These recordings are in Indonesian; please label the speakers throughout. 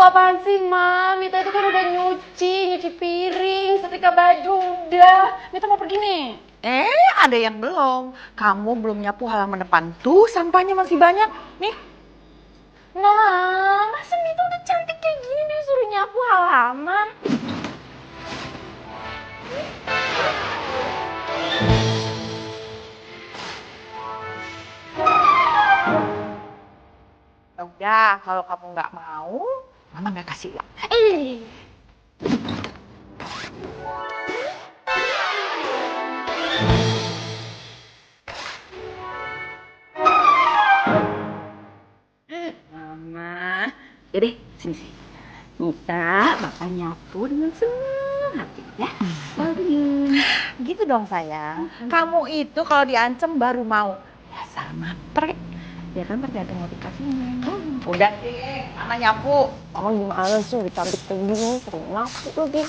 Speaker 1: apaan sih, Ma? Mita itu kan udah nyuci piring, setrika baju, udah. Mita mau pergi nih.
Speaker 2: Ada yang belum. Kamu belum nyapu halaman depan. Tuh, sampahnya masih banyak. Nih.
Speaker 1: Nah, masa Mita udah cantik kayak gini disuruh nyapu halaman?
Speaker 2: Udah, kalau kamu nggak mau, Mama nggak kasih ya.
Speaker 1: Mama, yaudah sini. Mita bakal nyapu dengan senang hati ya. Bagus.
Speaker 2: Gitu dong sayang. Kamu itu kalau diancem baru mau. Ya sama pre. Ya kan tergantung motivasinya. Udah deh, Mama nyapu.
Speaker 1: Mama gimana sih udah cantik kayak gini, sering nyapu lagi.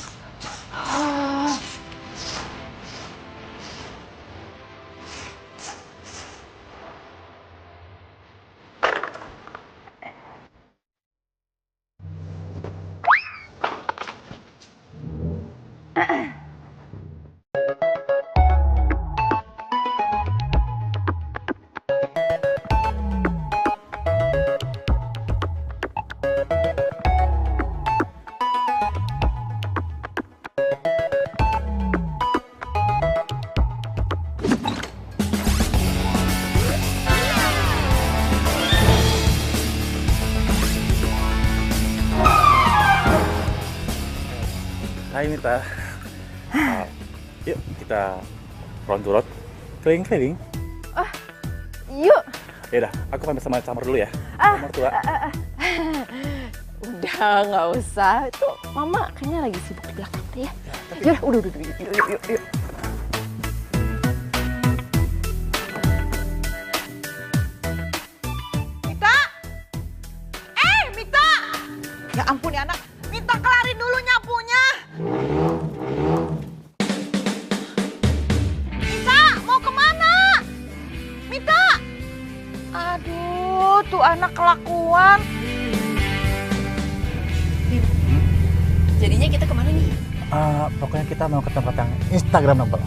Speaker 3: Hai Mita, yuk kita round to road, keliling-keliling.
Speaker 1: Yuk.
Speaker 3: Yaudah, aku pamit sama Camar dulu ya. Camar tua.
Speaker 1: Udah, nggak usah. Itu Mama kayaknya lagi sibuk di belakang deh ya. Yaudah, udah, yuk.
Speaker 2: Mita! Mita! Ya ampun ya anak. Mita kelarin dulu nyapunya. Mita, mau kemana? Mita! Aduh, tuh anak kelakuan.
Speaker 1: Jadinya kita kemana nih?
Speaker 3: Pokoknya kita mau ke tempat yang Instagramable.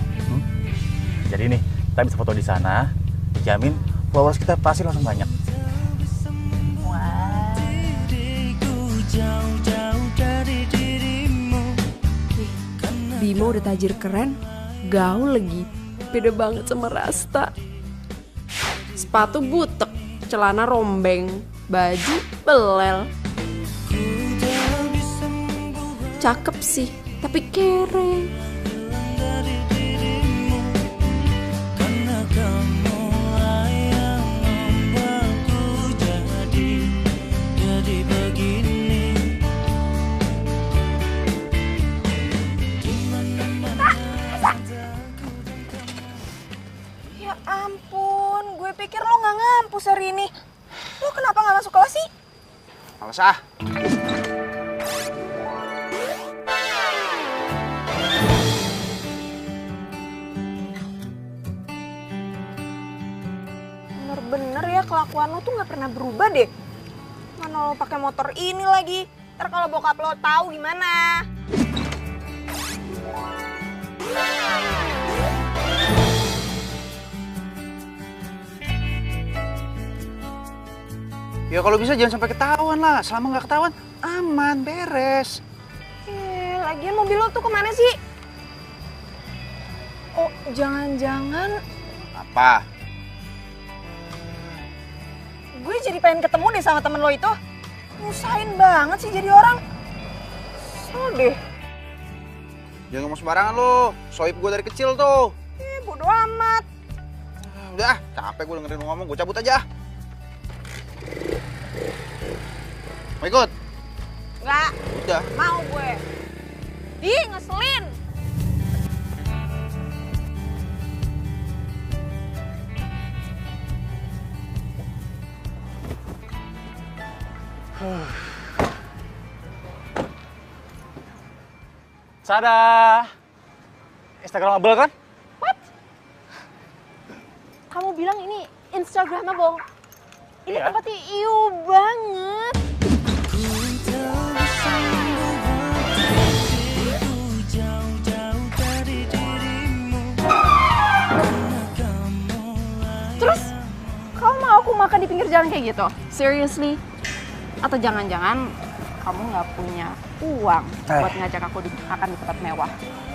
Speaker 3: Jadi nih, kita bisa foto di sana, dijamin followers kita pasti langsung banyak.
Speaker 4: Bimo udah tajir keren, gaul lagi, beda banget sama Rasta. Sepatu butek, celana rombeng, baju belel. Cakep sih, tapi kere.
Speaker 5: Ya ampun, gue pikir lo nggak ngampus hari ini. Lo kenapa nggak masuk kelas sih?
Speaker 6: Males ah.
Speaker 5: Bener-bener ya kelakuan lo tuh nggak pernah berubah deh. Mana lo pakai motor ini lagi? Ntar kalau bokap lo tahu gimana?
Speaker 6: Ya kalau bisa jangan sampai ketahuan lah. Selama nggak ketahuan, aman, beres.
Speaker 5: Lagian mobil lo tuh kemana sih? Oh, jangan-jangan
Speaker 6: Apa?
Speaker 5: gue jadi pengen ketemu deh sama temen lo itu. Nyusahin banget sih jadi orang. Kesel deh.
Speaker 6: Jangan ngomong sembarangan lo. Sohib gue dari kecil tuh.
Speaker 5: Bodo amat.
Speaker 6: Udah, capek gue dengerin lo ngomong. Gue cabut aja. Mau ikut?
Speaker 5: Nggak,
Speaker 6: Udah.
Speaker 5: mau gue. Ih, ngeselin.
Speaker 3: Sada, Instagramable kan?
Speaker 1: Kamu bilang ini Instagramable. Ini
Speaker 3: Iya.
Speaker 1: tempatnya iu banget. Terus kamu mau aku makan di pinggir jalan kayak gitu? Seriously? Atau jangan-jangan kamu nggak punya uang buat ngajak aku makan di tempat mewah?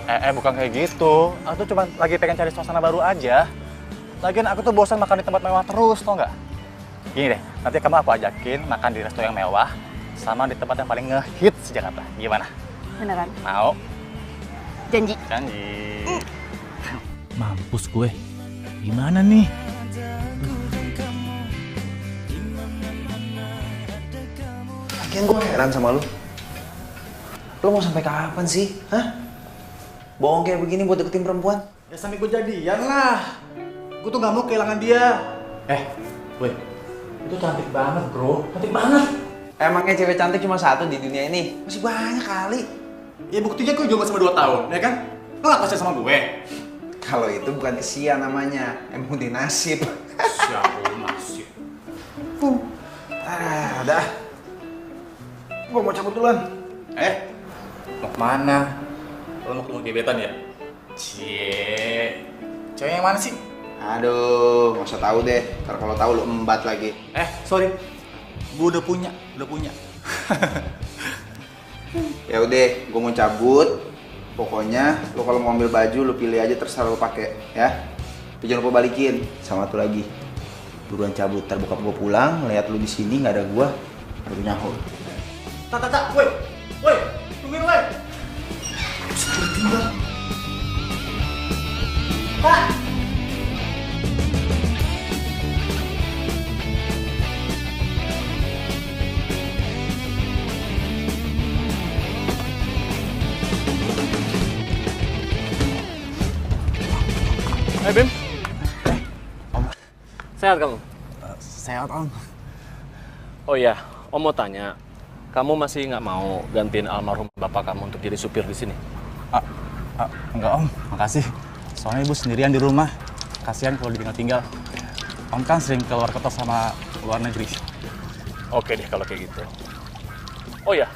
Speaker 3: Bukan kayak gitu. Aku tuh cuma lagi pengen cari suasana baru aja. Lagian aku tuh bosan makan di tempat mewah terus, tau nggak? Gini deh, nanti kamu aku ajakin makan di resto yang mewah sama di tempat yang paling ngehit di Jakarta. Gimana?
Speaker 1: Beneran?
Speaker 3: Mau?
Speaker 1: Janji?
Speaker 3: Janji. Mampus gue. Gimana nih?
Speaker 6: Lagian gue heran sama lu. Lu mau sampai kapan sih? Hah? Bohong kayak begini buat deketin perempuan?
Speaker 3: Ya sampai gue jadian lah. Gue tuh gak mau kehilangan dia. Woi, itu cantik banget bro. Cantik banget.
Speaker 6: Emangnya cewek cantik cuma satu di dunia ini? Masih banyak kali.
Speaker 3: Ya buktinya gue juga sama 2 tahun, ya kan? Lo gak percaya sama gue?
Speaker 6: Kalau itu bukan kesian namanya, emang udah nasib.
Speaker 3: Siapa nasib?
Speaker 6: Udah. Gue mau cabut duluan.
Speaker 3: Mau kemana? Lo mau ketemu gebetan ya? Cie, cewek yang mana sih?
Speaker 6: Aduh, nggak usah tahu deh. Ntar kalau tahu lu embat lagi.
Speaker 3: Sorry, gue udah punya.
Speaker 6: Ya udah, gue mau cabut. Pokoknya lu kalau mau ambil baju lu pilih aja terserah lu pakai, ya. Tapi jangan lupa balikin. Sama satu lagi. Buruan cabut. Ntar bokap gue pulang, lihat lu di sini nggak ada gua, baru nyaho.
Speaker 3: Woi, tungguin woi.
Speaker 7: Hai Bim.
Speaker 3: Om.
Speaker 7: Sehat kamu?
Speaker 3: Sehat om.
Speaker 7: Oh iya, Om mau tanya. Kamu masih nggak mau gantiin almarhum bapak kamu untuk jadi supir di sini?
Speaker 3: Enggak om, makasih. Soalnya ibu sendirian di rumah. Kasihan kalau ditinggal-tinggal. Om kan sering keluar kota sama luar negeri.
Speaker 7: Oke deh kalau kayak gitu. Oh iya,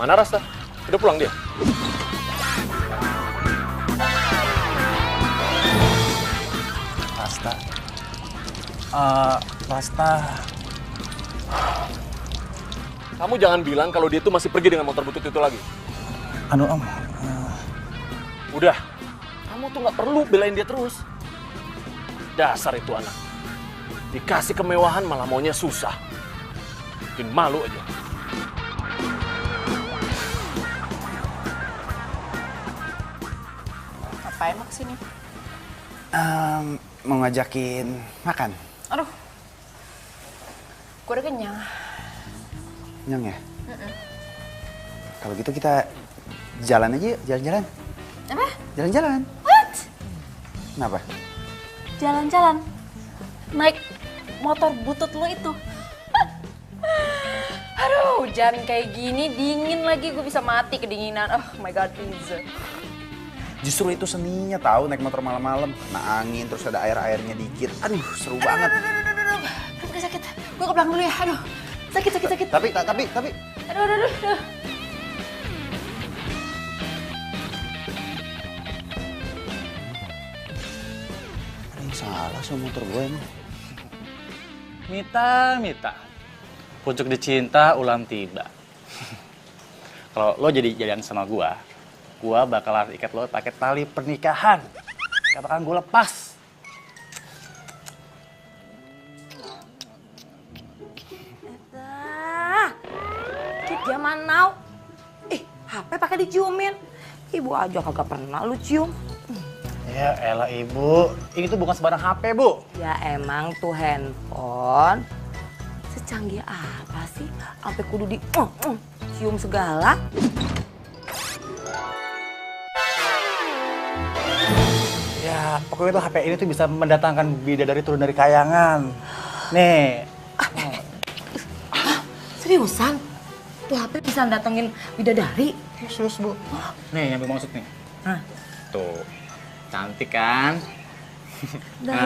Speaker 7: mana Rasta? Udah pulang dia?
Speaker 3: Rasta.
Speaker 7: Kamu jangan bilang kalau dia tuh masih pergi dengan motor butut itu lagi.
Speaker 3: Om.
Speaker 7: Udah, kamu tuh nggak perlu belain dia terus. Dasar itu anak. Dikasih kemewahan malah maunya susah. Bikin malu aja.
Speaker 1: Ngapain lo kesini?
Speaker 6: Mau ngajakin makan.
Speaker 1: Aduh, gue udah kenyang.
Speaker 6: Kenyang ya? Kalau gitu kita jalan aja yuk, jalan-jalan.
Speaker 1: Apa?
Speaker 6: Jalan-jalan.
Speaker 1: What?
Speaker 6: Kenapa?
Speaker 1: Jalan-jalan? Naik motor butut lo itu? Aduh, hujan kayak gini, dingin lagi, gue bisa mati kedinginan. Oh my god, please.
Speaker 6: Justru itu seninya tahu naik motor malam-malam. Nah angin, terus ada air-airnya dikit. Aduh, seru banget.
Speaker 1: Aduh, perut sakit. Gue ke belakang dulu ya, aduh. Sakit.
Speaker 6: Tapi.
Speaker 1: Aduh.
Speaker 6: Ada yang salah sama motor gue emang.
Speaker 3: Mita. Pucuk dicinta ulang tiba. Kalau lo jadi jadian sama gua bakalan ikat lo pakai tali pernikahan. Gak bakalan gue lepas.
Speaker 5: Kit zaman now. HP pakai diciumin. Ibu aja kagak pernah lu cium.
Speaker 3: Ya elah ibu, ini tuh bukan sembarang HP bu.
Speaker 5: Ya emang tuh handphone secanggih apa sih? Sampai kudu di cium segala.
Speaker 3: Ya pokoknya tuh HP ini tuh bisa mendatangkan bidadari turun dari kayangan. Nih.
Speaker 5: Seriusan? Tuh HP bisa datengin bidadari?
Speaker 3: Serius bu. Nih yang gue maksud nih. Tuh, cantik kan?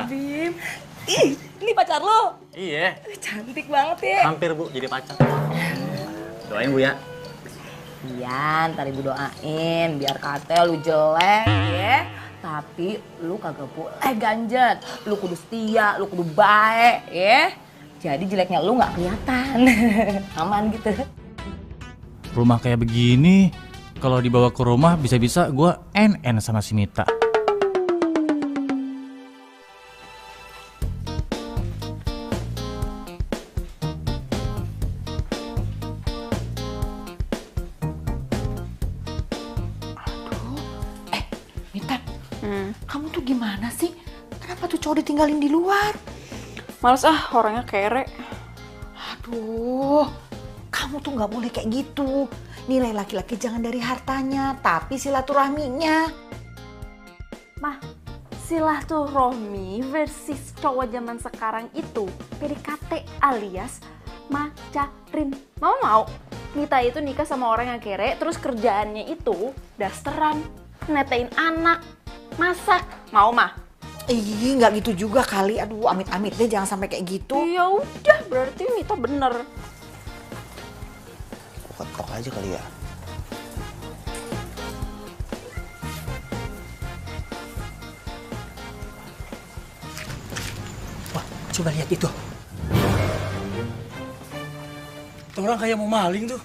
Speaker 5: Bim. Ih, ini pacar lo?
Speaker 3: Iya.
Speaker 5: Cantik banget ya.
Speaker 3: Hampir bu jadi pacar. Doain bu ya.
Speaker 5: Iya, ntar ibu doain biar kate lu jelek ya.
Speaker 2: Tapi lu kagak boleh ganjet. Lu kudu setia, lu kudu baik, ya. Jadi jeleknya lu nggak kelihatan. Aman gitu.
Speaker 3: Rumah kayak begini, kalau dibawa ke rumah bisa-bisa gue NN sama si Mita.
Speaker 2: Mita, kamu tuh gimana sih? Kenapa tuh cowok ditinggalin di luar?
Speaker 1: Males orangnya kere.
Speaker 2: Aduh, kamu tuh nggak boleh kayak gitu. Nilai laki-laki jangan dari hartanya, tapi silaturahminya.
Speaker 1: Mah, silaturahmi versus cowok zaman sekarang itu PDKT alias macarin. Mau? Nita itu nikah sama orang yang kere, terus kerjaannya itu dasteran, netein anak, masak. Mau mah?
Speaker 2: Ih, nggak gitu juga kali. Aduh, amit-amit deh, jangan sampai kayak gitu.
Speaker 1: Ya udah, berarti Nita bener.
Speaker 6: Ketok aja kali ya.
Speaker 8: Wah, coba lihat itu. Itu orang kayak mau maling tuh.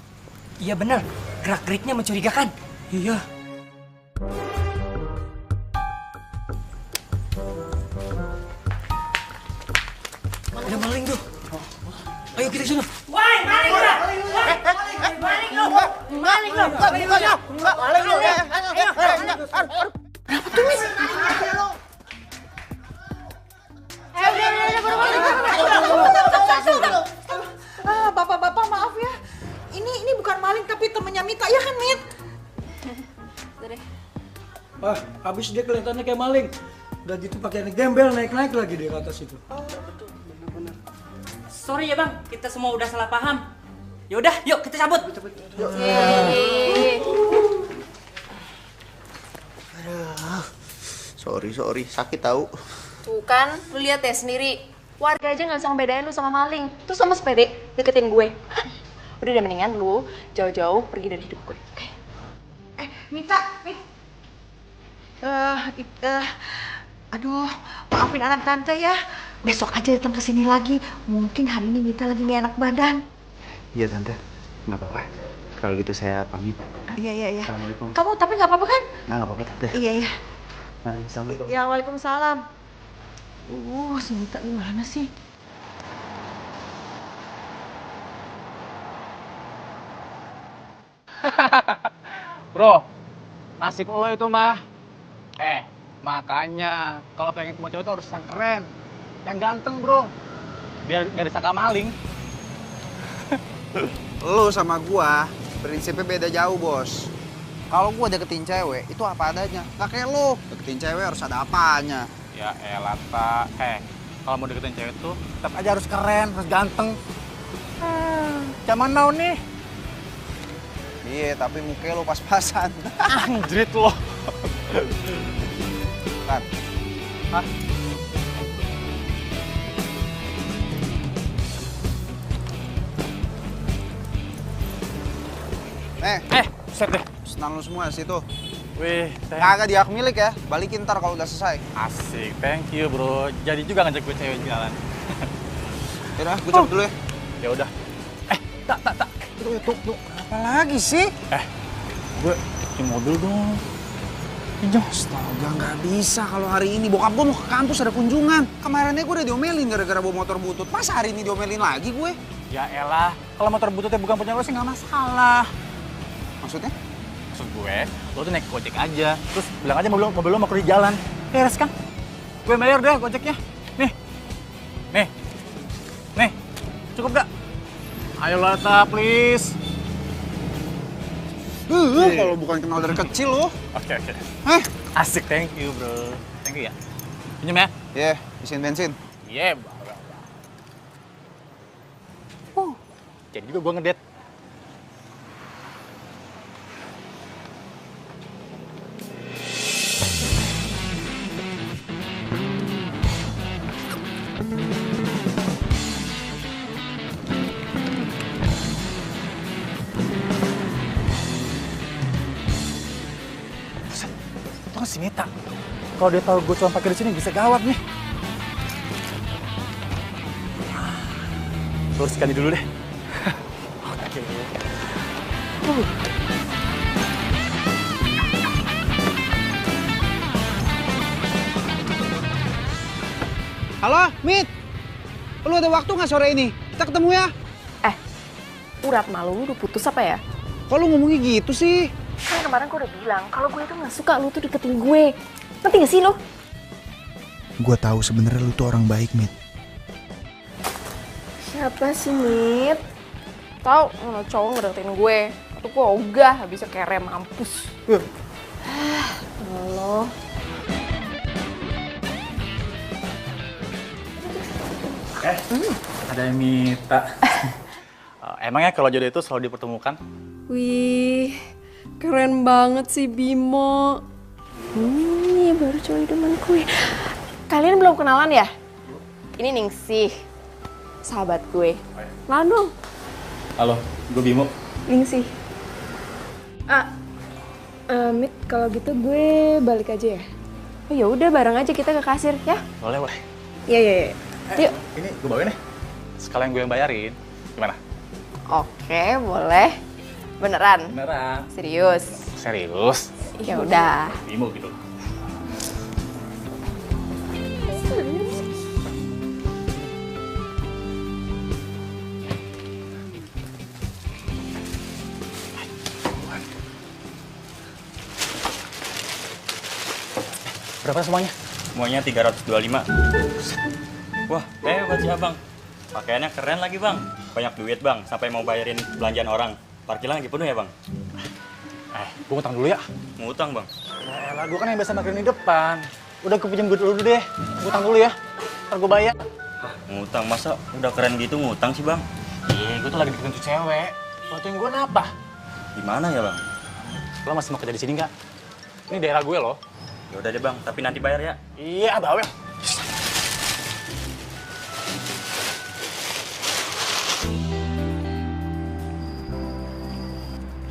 Speaker 8: Iya benar, gerak-geriknya mencurigakan. Iya. Ada maling tuh. Ayo kita sana.
Speaker 2: Bapak-bapak maaf ya. Ini bukan maling tapi temennya Mita, ya kan Mit?
Speaker 8: Wah, habis dia kelihatannya kayak maling. Udah gitu pakaiannya gembel, naik-naik lagi dia ke atas itu.
Speaker 9: Sorry ya bang, kita semua udah salah paham. Yaudah, yuk kita cabut.
Speaker 6: Sorry, sakit tahu.
Speaker 1: Tuh kan, lu lihat ya sendiri. Warga aja nggak bisa ngebedain lu sama maling. Terus sama sepede deketin gue. Udah deh, mendingan lu jauh-jauh pergi dari hidup gue. Oke?
Speaker 2: Mita. Aduh, maafin anak tante ya. Besok aja datang ke sini lagi. Mungkin hari ini Mita lagi gak enak badan.
Speaker 6: Iya tante, nggak apa-apa. Kalau gitu saya pamit.
Speaker 2: Iya.
Speaker 6: Assalamualaikum.
Speaker 2: Kamu tapi nggak apa-apa kan?
Speaker 6: Nggak apa-apa tante.
Speaker 2: Iya.
Speaker 6: Assalamualaikum.
Speaker 2: Ya, waalaikumsalam. Si Mita gimana sih?
Speaker 3: Bro, nasib lo itu mah. Makanya kalau pengen ketemu cowok itu harus yang keren, yang ganteng bro, biar gak disangka maling.
Speaker 6: Lo sama gua prinsipnya beda jauh bos. Kalau gua deketin cewek itu apa adanya, nggak kayak lo deketin cewek harus ada apanya.
Speaker 3: Ya elah tak, kalau mau deketin cewek tuh tetap aja harus keren, harus ganteng. Zaman now nih.
Speaker 6: Iya, tapi muka lo pas-pasan.
Speaker 3: Anjrit lo.
Speaker 6: Kan?
Speaker 3: Hah? Set deh.
Speaker 6: Senang lu semua situ.
Speaker 3: Wih,
Speaker 6: Kagak di hak milik ya, balikin ntar kalau udah selesai.
Speaker 3: asik, thank you bro. Jadi juga ngajak gue cewek jalan.
Speaker 6: Yaudah, gue cabut dulu ya.
Speaker 3: Ya udah. Tak.
Speaker 6: Tuh, apa lagi sih?
Speaker 3: Gue cuci mobil dong. Pinjam.
Speaker 6: Astaga, nggak bisa kalau hari ini. Bokap gue mau ke kampus ada kunjungan. Kemarinnya gue udah diomelin gara-gara bawa motor butut. Masa hari ini diomelin lagi gue?
Speaker 3: Ya elah, kalau motor bututnya bukan punya lo sih nggak masalah.
Speaker 6: Maksudnya?
Speaker 3: Maksud gue, lo tuh naik gojek aja. Terus bilang aja mobil lo mau di jalan. Beres kan? Gue bayar deh gojeknya. Nih. Cukup gak? Ayo Lata, please.
Speaker 6: Kalau bukan kenal dari kecil lo.
Speaker 3: Oke.
Speaker 6: Asik.
Speaker 3: Thank you bro. Thank you ya. Pinjam ya?
Speaker 6: Iya, isiin bensin.
Speaker 3: Iya, jadi juga gue ngedate. Itu kan si Mita. Kalau dia tahu gue cuma parkir di sini bisa gawat nih. Gue harus sekali dulu deh. Oke.
Speaker 10: Halo, Mit. Lu ada waktu nggak sore ini? Kita ketemu ya.
Speaker 1: Urat malu lu udah putus apa ya?
Speaker 10: Kok lu ngomongnya gitu sih?
Speaker 1: Kan kemarin gue udah bilang kalau gue itu nggak suka lu tuh deketin gue. Ngerti gak sih lo?
Speaker 6: Gue tahu sebenarnya lu tuh orang baik, Mit.
Speaker 1: Siapa sih, Mit? Tahu kalau cowok ngedeketin gue, atau gue ogah habisnya kere mampus. Allah.
Speaker 3: Ada yang minta. Emangnya kalau jodoh itu selalu dipertemukan?
Speaker 4: Wih, keren banget sih Bimo.
Speaker 1: Ini baru cowok idaman gue. Kalian belum kenalan ya? Ini Ningsih, sahabat gue. Kenalan dong.
Speaker 3: Halo, gue Bimo.
Speaker 4: Ningsih. Mit, kalau gitu gue balik aja ya.
Speaker 1: Oh ya udah bareng aja kita ke kasir ya.
Speaker 3: Boleh, boleh.
Speaker 4: Iya.
Speaker 1: Yuk.
Speaker 3: Ini gue bawain nih. Sekalian gue yang bayarin. Gimana?
Speaker 1: Oke, boleh. Beneran?
Speaker 3: Beneran.
Speaker 1: Serius?
Speaker 3: Serius?
Speaker 1: Ya udah.
Speaker 3: Bimo gitu. Berapa semuanya?
Speaker 9: Semuanya 325. Wah, hebat sih abang. Pakaiannya keren lagi bang. Banyak duit bang, sampai mau bayarin belanjaan orang. Parkiran lagi penuh ya bang?
Speaker 3: Gue ngutang dulu ya.
Speaker 9: Ngutang bang?
Speaker 3: Yaelah, gue kan yang biasa parkirin di depan. Udah gue pinjam dulu deh. Ngutang dulu ya. Ntar gue bayar.
Speaker 9: Ngutang? Masa udah keren gitu ngutang sih bang?
Speaker 3: Iya, gue tuh lagi deketin tuh cewek. Bantuin gue apa?
Speaker 9: Gimana ya bang?
Speaker 3: Lo masih mau kerja di sini nggak? Ini daerah gue loh.
Speaker 9: Ya udah deh bang, tapi nanti bayar ya.
Speaker 3: Iya, bawel.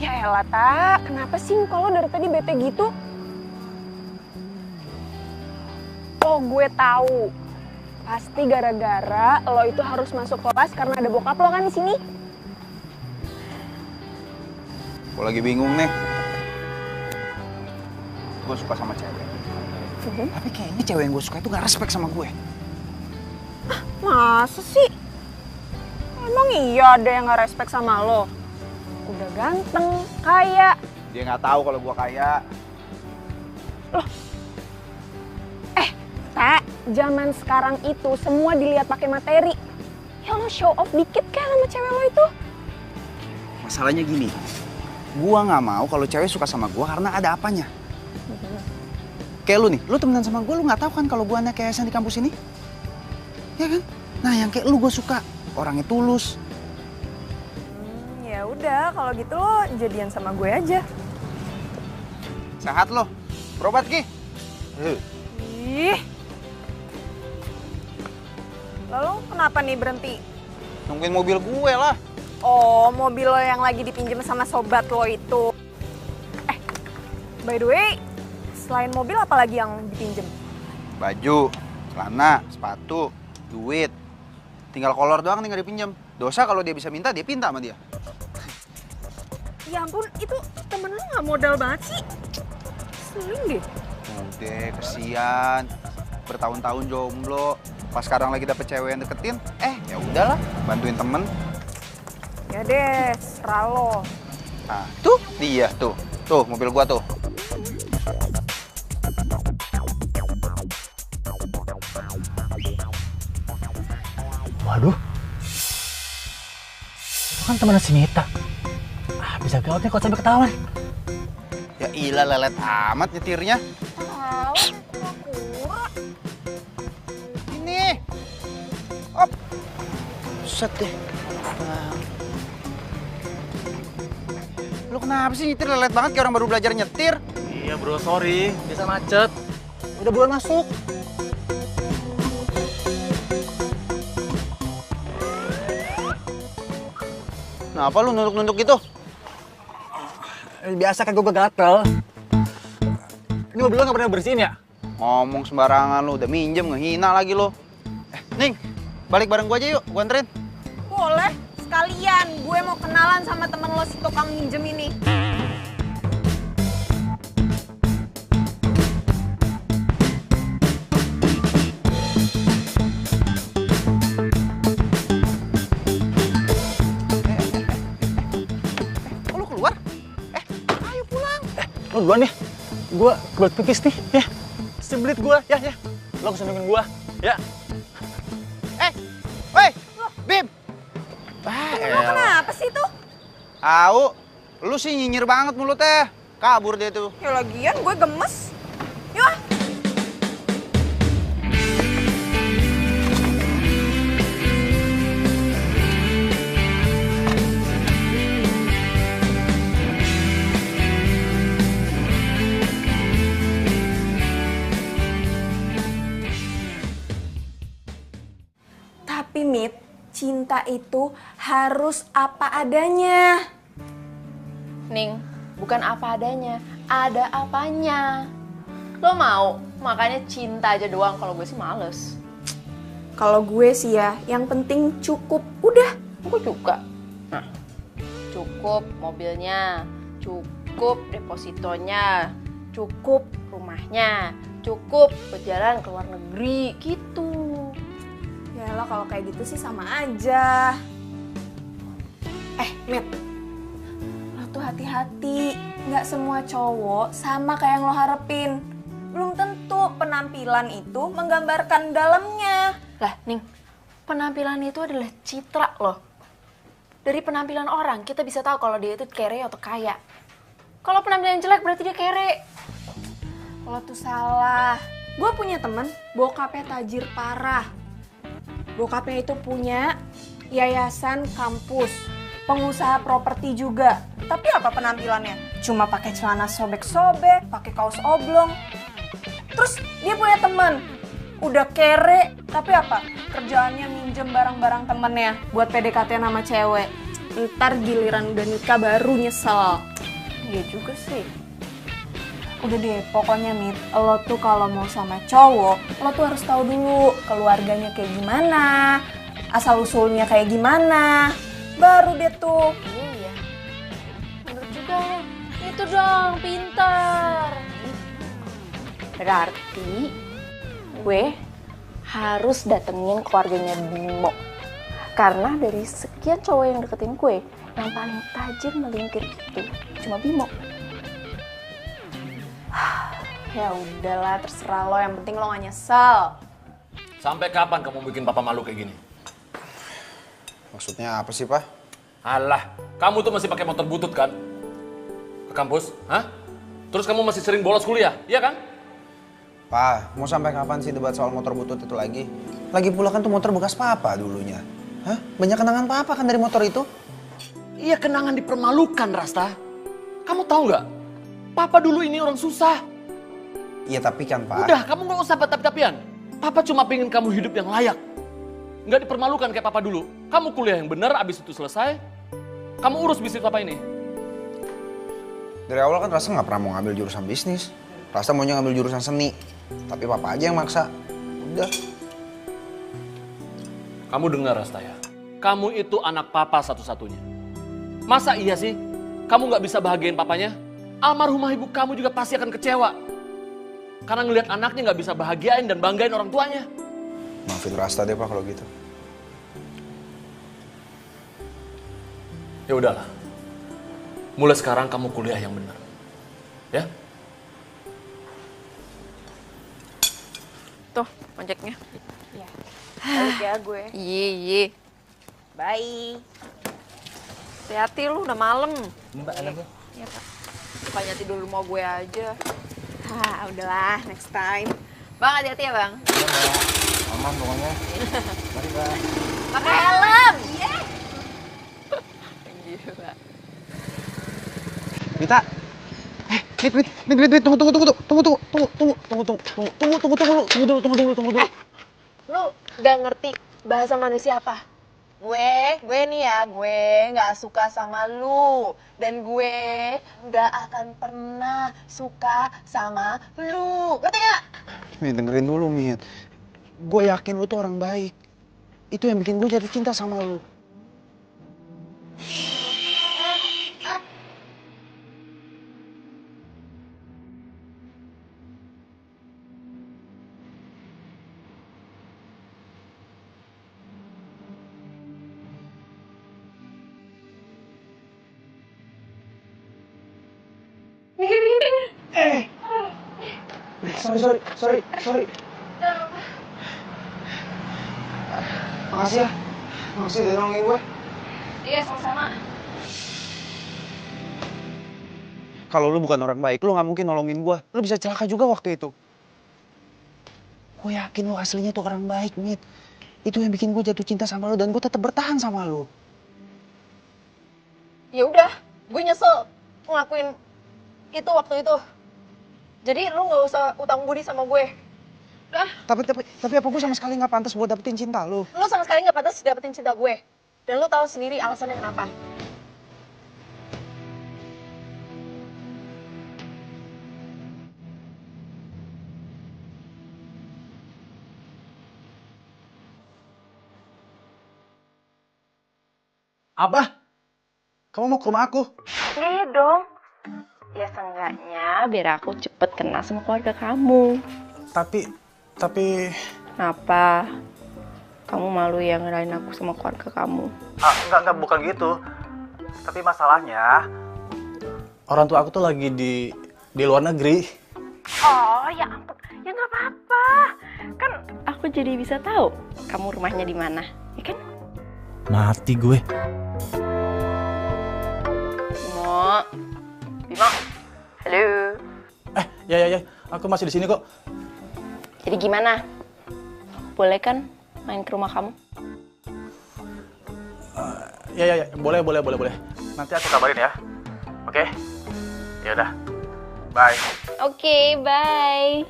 Speaker 5: Ya elah, Tak. Kenapa sih muka lo dari tadi bete gitu? Oh, gue tahu. Pasti gara-gara lo itu harus masuk kelas karena ada bokap lo kan di sini.
Speaker 6: Gue lagi bingung nih. Gue suka sama cewek. Tapi kayaknya cewek yang gue suka itu gak respect sama gue.
Speaker 5: Masa sih? Emang iya ada yang gak respect sama lo? Udah ganteng, kaya.
Speaker 6: Dia nggak tahu kalau gue kaya.
Speaker 5: Loh. Tak, zaman sekarang itu semua dilihat pakai materi. Ya lo show off dikit kayak sama cewek lo itu.
Speaker 6: Masalahnya gini, gue nggak mau kalau cewek suka sama gue karena ada apanya. Kayak lu nih, lu temenan sama gue, lu nggak tahu kan kalau gue anak yayasan di kampus ini? Ya kan? Nah yang kayak lu gue suka, orangnya tulus.
Speaker 5: Ya udah, kalau gitu lo jadian sama gue aja.
Speaker 6: Sehat lo, berobat Ki.
Speaker 5: Ih. Lalu kenapa nih berhenti?
Speaker 6: Nungguin mobil gue lah.
Speaker 5: Oh, mobil lo yang lagi dipinjam sama sobat lo itu. By the way, selain mobil apa lagi yang dipinjem?
Speaker 6: Baju, celana, sepatu, duit. Tinggal kolor doang nih nggak dipinjam. Dosa kalau dia bisa minta, dia pinta sama dia.
Speaker 5: Ya ampun, itu temen lo gak modal banget sih. Seling deh.
Speaker 6: Udah, kesian. Bertahun-tahun jomblo. Pas sekarang lagi dapet cewek yang deketin, ya udahlah, bantuin temen.
Speaker 5: Ya deh, serah lo.
Speaker 6: Nah, tuh dia tuh. Tuh mobil gua tuh.
Speaker 3: Waduh. Itu kan teman si Mita. Bisa gawat nih kalau sampai ketahuan.
Speaker 6: Ya ilah, lelet amat nyetirnya.
Speaker 5: Tahu, pura-pura.
Speaker 6: Ini. Op. Set deh. Lu kenapa sih nyetir lelet banget kayak orang baru belajar nyetir?
Speaker 3: Iya bro, sorry. Biasa macet. Udah buruan masuk.
Speaker 6: Kenapa lu nunduk-nunduk gitu?
Speaker 3: Biasa kan gue gatel. Ini mobil lo nggak pernah bersihin ya?
Speaker 6: Ngomong sembarangan lu, udah minjem ngehina lagi lu. Ning, balik bareng gua aja yuk, gua anterin.
Speaker 5: Boleh, sekalian. Gue mau kenalan sama temen lo si tukang minjem ini.
Speaker 6: Kok lu keluar? Ayo pulang.
Speaker 3: Lo duluan ya. Gua kebelet pipis nih, ya. Sebelit gua, ya. Lo kesana nungguin gua, ya.
Speaker 6: Woi, Bim.
Speaker 5: Lo kenapa sih tuh?
Speaker 6: Au, lu sih nyinyir banget mulutnya. Kabur dia tuh.
Speaker 5: Ya lagian gue gemes. Yuk. Tapi Mit, cinta itu harus apa adanya.
Speaker 1: Ning, bukan apa adanya, ada apanya. Lo mau? Makanya cinta aja doang, kalau gue sih males.
Speaker 5: Kalau gue sih ya, yang penting cukup. Udah.
Speaker 1: Gue juga. Nah, cukup mobilnya, cukup depositonya, cukup rumahnya, cukup berjalan ke luar negeri, gitu.
Speaker 5: Ya lo kalau kayak gitu sih sama aja. Mit, lo tuh hati-hati. Nggak semua cowok sama kayak yang lo harapin. Belum tentu penampilan itu menggambarkan dalamnya.
Speaker 1: Lah, Ning, penampilan itu adalah citra loh. Dari penampilan orang, kita bisa tahu kalau dia itu kere atau kaya. Kalau penampilan jelek berarti dia kere.
Speaker 5: Lo tuh salah. Gue punya temen, bokapnya tajir parah. Bokapnya itu punya yayasan kampus, pengusaha properti juga. Tapi apa penampilannya? Cuma pakai celana sobek-sobek, pakai kaos oblong. Terus dia punya teman, udah kere, tapi apa? Kerjaannya minjem barang-barang temennya buat PDKT sama cewek. Ntar giliran udah nikah baru nyesel.
Speaker 1: Iya juga sih.
Speaker 5: Udah deh, pokoknya Mit, lo tuh kalau mau sama cowok, lo tuh harus tahu dulu keluarganya kayak gimana, asal-usulnya kayak gimana. Baru deh tuh.
Speaker 1: Iya. Bener juga. Itu dong, pintar. Berarti gue harus datengin keluarganya Bimo. Karena dari sekian cowok yang deketin gue, yang paling tajir melintir itu cuma Bimo.
Speaker 5: Ya udahlah, terserah lo, yang penting lo gak nyesel.
Speaker 7: Sampai kapan kamu bikin papa malu kayak gini?
Speaker 6: Maksudnya apa sih, Pak?
Speaker 7: Alah, kamu tuh masih pakai motor butut kan? Ke kampus, hah? Terus kamu masih sering bolos kuliah, iya kan?
Speaker 6: Pak, mau sampai kapan sih debat soal motor butut itu lagi? Lagi pula kan tuh motor bekas Papa dulunya. Hah? Banyak kenangan Papa kan dari motor itu?
Speaker 7: Iya, kenangan dipermalukan, Rasta. Kamu tahu nggak? Papa dulu ini orang susah.
Speaker 6: Iya tapi kan Pak.
Speaker 7: Udah, kamu nggak usah tapi-tapian. Papa cuma pengen kamu hidup yang layak. Nggak dipermalukan kayak Papa dulu. Kamu kuliah yang benar, abis itu selesai, kamu urus bisnis Papa ini.
Speaker 6: Dari awal kan Rasta nggak pernah mau ngambil jurusan bisnis. Rasta maunya ngambil jurusan seni. Tapi Papa aja yang maksa. Udah.
Speaker 7: Kamu dengar, Rasta ya? Kamu itu anak Papa satu-satunya. Masa iya sih? Kamu nggak bisa bahagiain papanya? Almarhumah ibu kamu juga pasti akan kecewa. Karena ngelihat anaknya nggak bisa bahagiain dan banggain orang tuanya.
Speaker 6: Maafin Rasta deh Pak kalau gitu.
Speaker 7: Ya udahlah. Mulai sekarang kamu kuliah yang benar. Ya?
Speaker 1: Tuh, ojeknya.
Speaker 5: Iya. Balik ya gue.
Speaker 1: Iya.
Speaker 5: Bye.
Speaker 1: Hati-hati lu, udah malam.
Speaker 10: Mbak, anaknya.
Speaker 1: Iya, Pak. Bukannya tidur di rumah gue aja.
Speaker 5: Udahlah, next time.
Speaker 1: Bang, hati-hati ya, Bang.
Speaker 6: Aman pokoknya. Mari Pak.
Speaker 1: Pakai helm. Iya. Gila.
Speaker 10: Mita. Mit, tunggu.
Speaker 4: Lu gak ngerti bahasa manusia apa? Gue nih ya, gue gak suka sama lu. Dan gue gak akan pernah suka sama lu. Ngerti gak?
Speaker 10: Mit, dengerin dulu, Mit. Gue yakin lu tuh orang baik. Itu yang bikin gue jatuh cinta sama lu. Sorry. Makasih ya. Makasih udah nolongin gue.
Speaker 5: Iya, sama-sama.
Speaker 10: Kalau lu bukan orang baik, lu gak mungkin nolongin gue. Lu bisa celaka juga waktu itu. Gue yakin lu aslinya tuh orang baik, Mit. Itu yang bikin gue jatuh cinta sama lu dan gue tetap bertahan sama lu.
Speaker 5: Ya udah, gue nyesel ngelakuin itu waktu itu. Jadi lu nggak usah utang budi sama gue. Udah.
Speaker 10: Tapi apa gue sama sekali nggak pantas buat dapetin cinta lu?
Speaker 5: Lu sama sekali nggak pantas dapetin cinta gue. Dan lu tahu sendiri alasannya kenapa.
Speaker 10: Apa? Kamu mau ke rumah aku?
Speaker 1: Iya dong. Ya seenggaknya biar aku cepet kenal sama keluarga kamu.
Speaker 10: Tapi...
Speaker 1: Kenapa? Kamu malu ya ngerain aku sama keluarga kamu?
Speaker 3: Enggak, bukan gitu. Tapi masalahnya, orang tua aku tuh lagi di luar negeri.
Speaker 1: Oh ya ampun, ya nggak apa-apa. Kan aku jadi bisa tahu kamu rumahnya di mana, ya kan?
Speaker 3: Mati gue.
Speaker 1: Bimo, halo.
Speaker 3: Ya, aku masih di sini kok.
Speaker 1: Jadi gimana? Boleh kan main ke rumah kamu?
Speaker 3: Ya, boleh. Nanti aku kabarin ya. Oke? Ya udah. Bye.
Speaker 1: Oke, bye.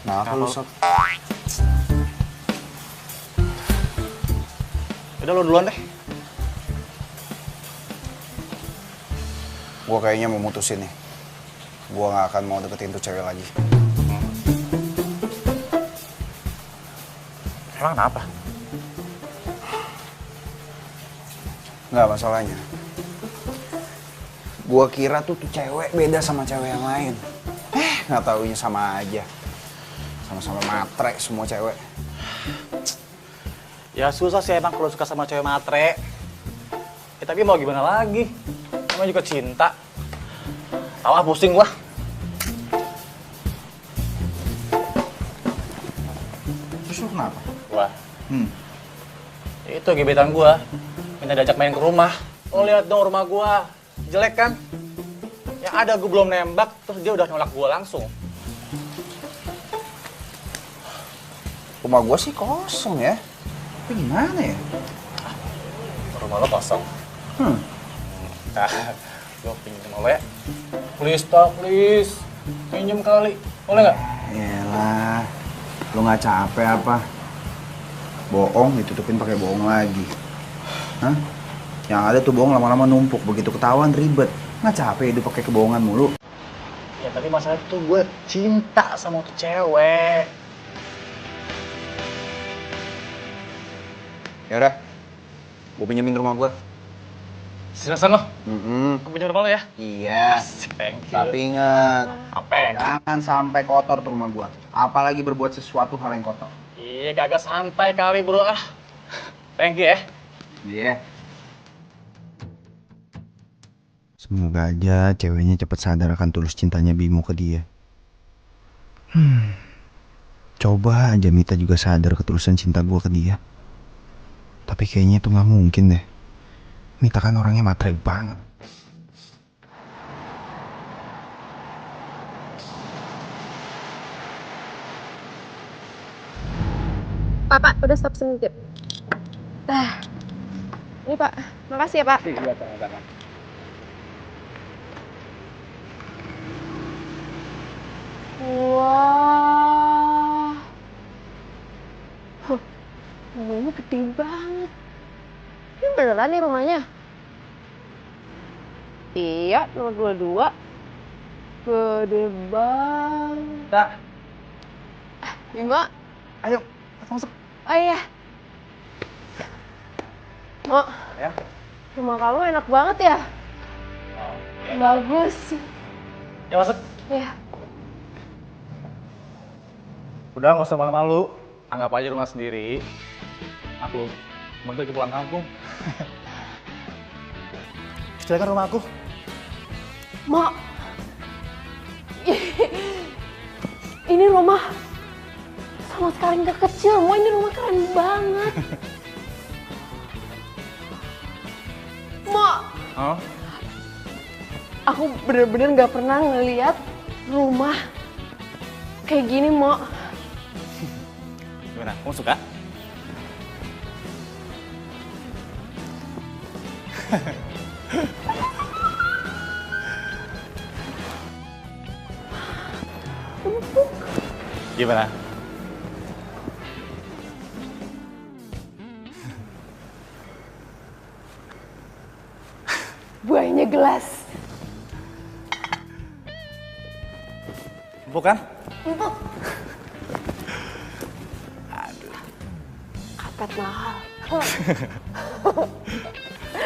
Speaker 10: Nah, aku sok.
Speaker 3: Udah lo duluan deh.
Speaker 10: Gue kayaknya mau mutusin nih. Gue gak akan mau deketin tuh cewek lagi.
Speaker 3: Emang kenapa?
Speaker 10: Nggak, masalahnya. Gue kira tuh cewek beda sama cewek yang lain. Nggak taunya sama aja. Sama-sama matre semua cewek.
Speaker 3: Ya susah sih emang kalau suka sama cewek matre. Tapi mau gimana lagi? Namanya juga cinta. Tahu ah, pusing gua.
Speaker 10: Terus lu kenapa?
Speaker 3: Gua. Itu gebetan gua. Minta diajak main ke rumah. Oh lihat dong rumah gua. Jelek kan? Yang ada gua belum nembak, terus dia udah nolak gua langsung.
Speaker 10: Rumah gue sih kosong ya. Tapi gimana ya?
Speaker 3: Rumah lo kosong. Gue pinjam sama lo ya. Please. Pinjam kali. Boleh nggak?
Speaker 10: Yalah. Lo nggak capek apa? Bohong ditutupin pakai bohong lagi. Hah? Yang ada tuh bohong lama-lama numpuk. Begitu ketahuan ribet. Nggak capek hidup pakai kebohongan mulu.
Speaker 3: Ya tapi masalahnya tuh gue cinta sama tuh cewek.
Speaker 10: Yaudah, gue pinjemin rumah gue.
Speaker 3: Silakan lo. Aku pinjam rumah lo ya.
Speaker 10: Iya.
Speaker 3: Thank you.
Speaker 10: Tapi ingat,
Speaker 3: Apa?
Speaker 10: jangan sampai kotor tuh rumah gue. Apalagi berbuat sesuatu hal yang kotor.
Speaker 3: Iya, kagak santai kali bro ah. Thank you ya.
Speaker 10: Iya. Semoga aja ceweknya cepat sadar akan tulus cintanya Bimo ke dia. Coba aja Mita juga sadar ketulusan cinta gue ke dia. Tapi kayaknya itu nggak mungkin deh. Mita kan orangnya matre banget.
Speaker 5: Pak, udah stop sebentar. Ini Pak, makasih ya Pak.
Speaker 4: Gede banget. Ini beneran nih rumahnya? Iya, nomor 22. Gede banget.
Speaker 10: Dah.
Speaker 4: Bimo.
Speaker 10: Ayo, masuk.
Speaker 4: Oh iya. Mo,
Speaker 3: Ya.
Speaker 4: rumah kamu enak banget ya? Bagus.
Speaker 3: Ya masuk.
Speaker 4: Ya.
Speaker 3: Udah nggak usah malu-malu. Anggap aja rumah sendiri. Aku bentar lagi pulang kampung. Silakan rumah aku.
Speaker 4: Mo. Ini rumah sama sekali nggak kecil, Mo. Ini rumah keren banget. Mo,
Speaker 3: Oh?
Speaker 4: aku bener-bener nggak pernah ngeliat rumah kayak gini, Mo.
Speaker 3: Gimana? Kamu suka? Gimana?
Speaker 4: Buahnya gelas.
Speaker 3: Empuk kan?
Speaker 4: Empuk. Karpet mahal.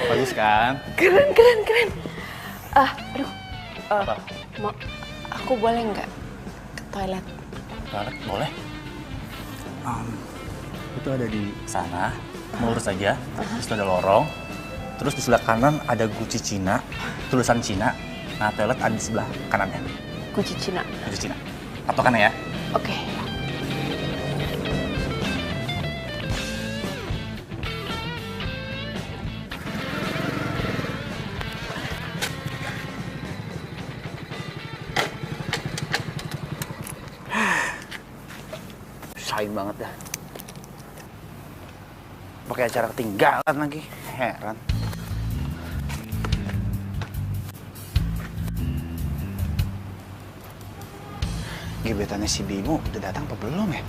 Speaker 3: Bagus kan?
Speaker 4: Keren, keren, keren. Aduh.
Speaker 3: Apa?
Speaker 4: Mo, aku boleh nggak ke toilet?
Speaker 3: Toilet boleh. Itu ada di sana. Lurus aja. Terus ada lorong. Terus di sebelah kanan ada guci Cina, tulisan Cina. Nah, toilet ada di sebelah kanannya.
Speaker 4: Guci Cina.
Speaker 3: Guci Cina. Patokan ya.
Speaker 4: Oke.
Speaker 10: Sain banget dah. Pakai acara ketinggalan lagi. Heran. Gebetannya si Bimo udah datang apa belum ya?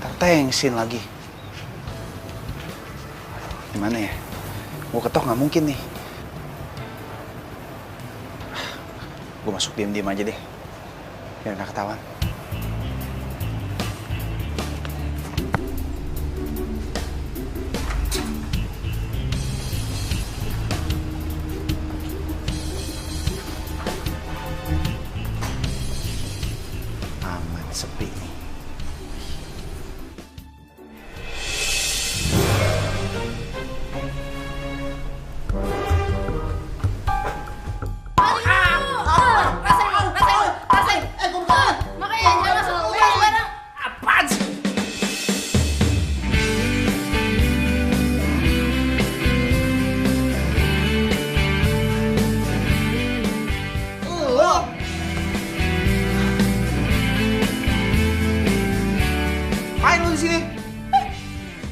Speaker 10: Ntar tengsin lagi. Gimana ya? Gue ketok nggak mungkin nih. Gue masuk diam-diam aja deh. Biar nggak ketahuan. Aman, sepi nih. Main lu di sini?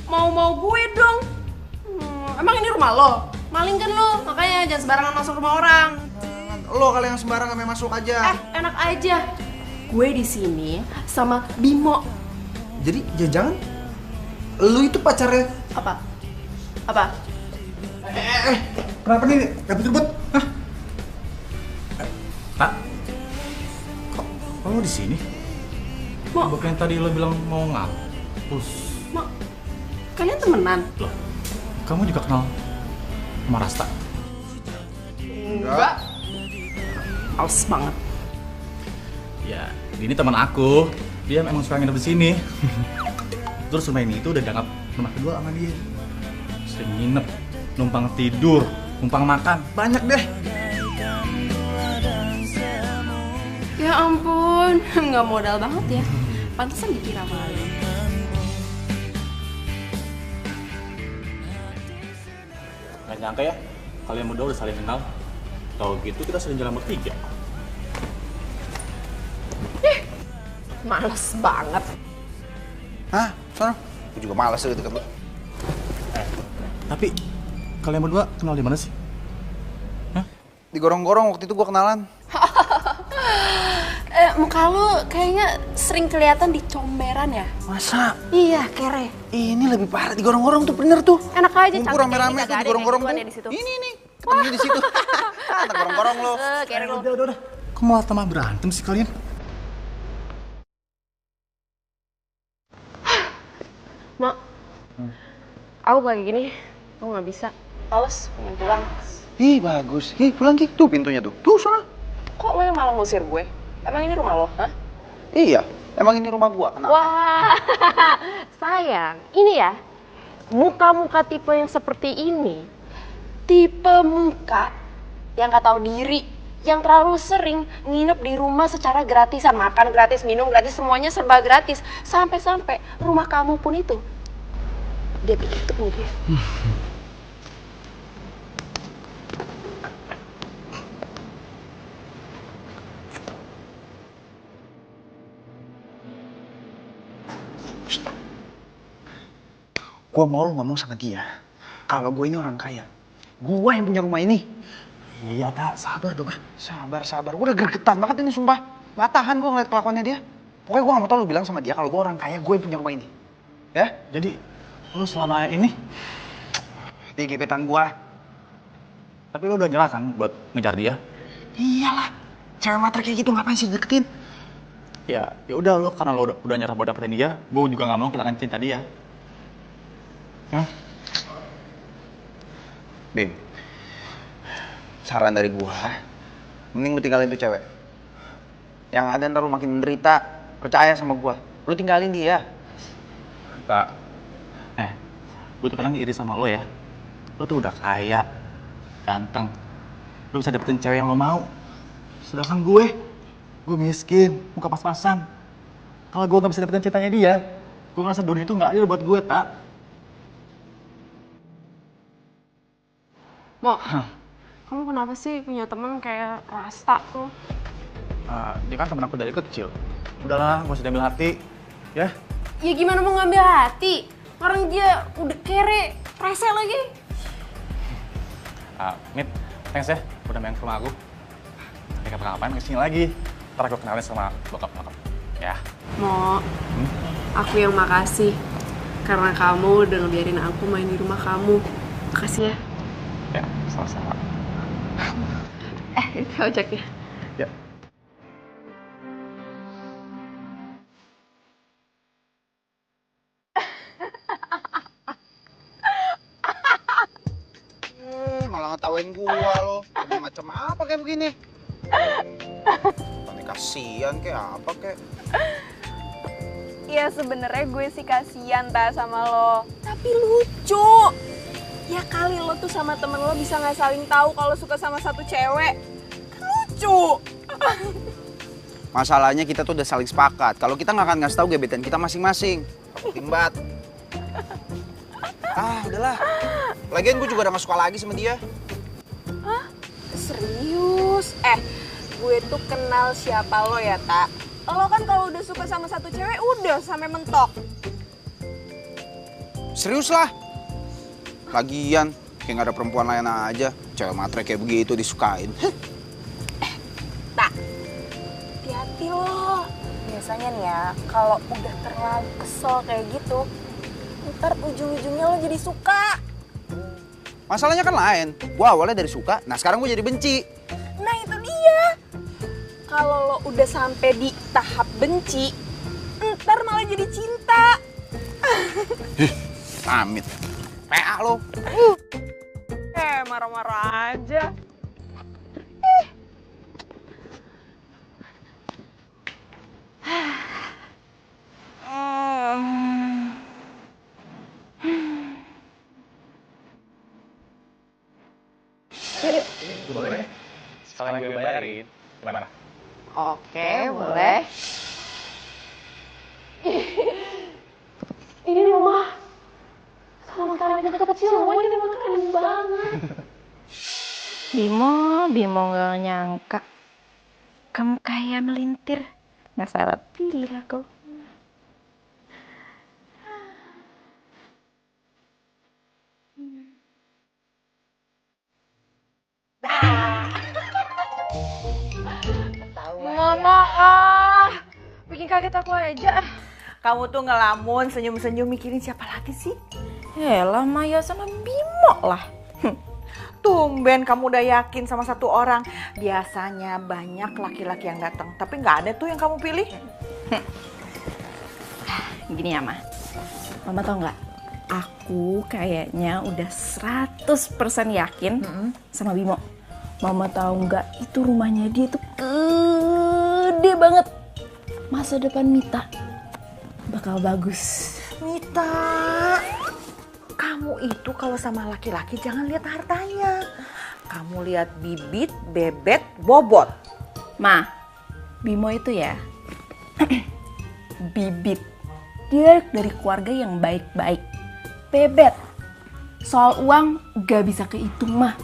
Speaker 4: Mau gue dong. Emang ini rumah lo? Maling kan lo? Makanya jangan sembarangan masuk rumah orang.
Speaker 10: Lo kali yang sembarangan main masuk aja.
Speaker 4: Enak aja. Gue di sini sama Bimo.
Speaker 10: Jadi jangan lu itu pacarnya.
Speaker 4: Apa? Apa?
Speaker 10: Kenapa nih? Ribut-ribut? Hah?
Speaker 3: Pak, kok lo di sini?
Speaker 4: Mo,
Speaker 3: Bukan tadi lo bilang mau ngampus.
Speaker 4: Mo, kalian temenan?
Speaker 3: Loh, kamu juga kenal sama Rasta?
Speaker 4: Enggak. Males banget.
Speaker 3: Ya, ini teman aku. Dia memang suka nginep di sini. Terus rumah ini itu udah dianggap rumah kedua sama dia. Sering nginep, numpang tidur, numpang makan, banyak deh.
Speaker 4: Ya ampun, nggak modal banget ya. Pantesan dikira maling.
Speaker 3: Gak nyangka ya, kalian berdua udah saling kenal. Kalau gitu kita sering jalan bertiga.
Speaker 4: Males banget.
Speaker 10: Hah? Sana? Gue juga malas tuh deket lu.
Speaker 3: Tapi kalian berdua kenal di mana sih?
Speaker 10: Di gorong-gorong waktu itu gue kenalan.
Speaker 4: Iya, muka lu kayaknya sering kelihatan di comberan ya.
Speaker 10: Masa?
Speaker 4: Iya, kere.
Speaker 10: Ini lebih parah digorong-gorong tuh, bener tuh.
Speaker 4: Enak aja
Speaker 10: Ngumpul
Speaker 4: cantik
Speaker 10: rame-rame
Speaker 4: kayak
Speaker 10: tuh
Speaker 4: gini,
Speaker 10: digorong-gorong
Speaker 4: kagak ada
Speaker 10: tuh.
Speaker 4: yang gituan ya di situ.
Speaker 10: Ini, ketemunya di situ. Ntar gorong-gorong lo.
Speaker 4: Kere lu.
Speaker 3: Udah. Kok malah tambah berantem sih kalian?
Speaker 4: Mak, aku kayak gini, aku nggak bisa. Males, pengen pulang.
Speaker 10: Ih, bagus. Ih, pulang Ki. Tuh pintunya tuh. Tuh, sana.
Speaker 4: Kok lo yang malah ngusir gue? Emang ini rumah lo? Hah?
Speaker 10: Iya, emang ini rumah gua. Kenapa?
Speaker 4: Wah, sayang. Ini ya, muka-muka tipe yang seperti ini, tipe muka yang nggak tahu diri, yang terlalu sering nginep di rumah secara gratisan, makan gratis, minum gratis, semuanya serba gratis. Sampai-sampai rumah kamu pun itu, dia begitu dia.
Speaker 10: Gua mau lu ngomong sama dia. Kalau gue ini orang kaya. Gua yang punya rumah ini.
Speaker 3: Iya, Tak. Sabar dong.
Speaker 10: Sabar. Gua udah gregetan banget ini, sumpah. Gak tahan gua ngeliat kelakuannya dia. Pokoknya gua gak mau tau lu bilang sama dia kalau gua orang kaya, gue yang punya rumah ini. Ya?
Speaker 3: Jadi, lu selama ini,
Speaker 10: Dia gebetan gua.
Speaker 3: tapi lu udah nyerah kan buat ngejar dia?
Speaker 10: Iyalah. Cewek matre kayak gitu ngapain sih deketin?
Speaker 3: Ya udah lu karena lu udah nyerah buat dapetin dia, gue juga gak mau kehilangan cinta dia. Hah?
Speaker 10: Bim, saran dari gua, mending lu tinggalin tuh cewek. Yang ada ntar lu makin menderita. Percaya sama gua. Lu tinggalin dia.
Speaker 3: Tak. Gue tuh kadang iri sama lo ya. Lo tuh udah kaya, ganteng. Lo bisa dapetin cewek yang lo mau. Sedangkan gue miskin, muka pas-pasan. Kalau gue gak bisa dapetin cintanya dia, gue ngerasa dunia itu gak adil buat gue, Tak.
Speaker 4: Mo, kamu kenapa sih punya temen kayak Rasta tuh?
Speaker 3: Dia kan temen aku dari kecil. Udahlah, gak usah diambil hati. Ya?
Speaker 4: Ya gimana mau ngambil hati? Orang dia udah kere, rese lagi.
Speaker 3: Mit, thanks ya udah main ke rumah aku. Nanti kapan-kapan kesini lagi. Ntar aku kenalin sama bokap-bokap. Ya?
Speaker 4: Mo, aku yang makasih. Karena kamu udah ngebiarin aku main di rumah kamu. Makasih ya.
Speaker 3: Ya, sama-sama.
Speaker 4: Itu ojaknya.
Speaker 3: Ya.
Speaker 10: Malah ngetawain gua lo. Jadi macam apa kayak begini? Tadi kasihan kayak apa kayak?
Speaker 5: Ya sebenarnya gue sih kasihan Ta sama lo. Tapi lucu. Ya kali lo tuh sama temen lo bisa nggak saling tahu kalau suka sama satu cewek. Kan lucu.
Speaker 10: Masalahnya kita tuh udah saling sepakat. Kalau kita nggak akan ngasih tahu gebetan kita masing-masing. Timbat. Udahlah. Lagian gue juga udah gak suka lagi sama dia.
Speaker 5: Hah? Serius? Gue tuh kenal siapa lo ya, Tak? Lo kan kalau udah suka sama satu cewek, udah sampai mentok.
Speaker 10: Serius lah. Lagian, kayak gak ada perempuan lain aja. Cewek matre kayak begitu disukain.
Speaker 5: Tak, hati-hati lo. Biasanya nih ya, kalau udah terlalu kesel kayak gitu, ntar ujung-ujungnya lo jadi suka.
Speaker 10: Masalahnya kan lain. Gue awalnya dari suka, nah sekarang gue jadi benci.
Speaker 5: Nah itu dia. Kalau lo udah sampai di tahap benci, ntar malah jadi cinta.
Speaker 10: Amit. PA lo.
Speaker 5: Marah-marah aja.
Speaker 3: Boleh. Sekalian gue bayarin. Gimana?
Speaker 4: Oke, boleh. Ini rumah sama sekali kecil, rumahnya memang keren banget.
Speaker 2: Bimo gak nyangka. Kamu kayak melintir. Gak salah pilih aku.
Speaker 5: Mohon maaf.
Speaker 2: Bikin kaget aku aja. Kamu tuh ngelamun, senyum-senyum mikirin siapa lagi sih?
Speaker 5: Yalah Maya sama Bimo lah.
Speaker 2: Tumben kamu udah yakin sama satu orang. Biasanya banyak laki-laki yang datang, tapi nggak ada tuh yang kamu pilih.
Speaker 1: Gini ya, Ma. Mama tau nggak? Aku kayaknya udah 100% yakin sama Bimo. Mama tahu nggak? Itu rumahnya dia tuh gede banget. Masa depan Mita bakal bagus.
Speaker 2: Mita, kamu itu kalau sama laki-laki jangan lihat hartanya. Kamu lihat bibit, bebet, bobot.
Speaker 1: Ma, Bimo itu ya bibit. Dia dari keluarga yang baik-baik. Bebet, soal uang gak bisa kehitung mah.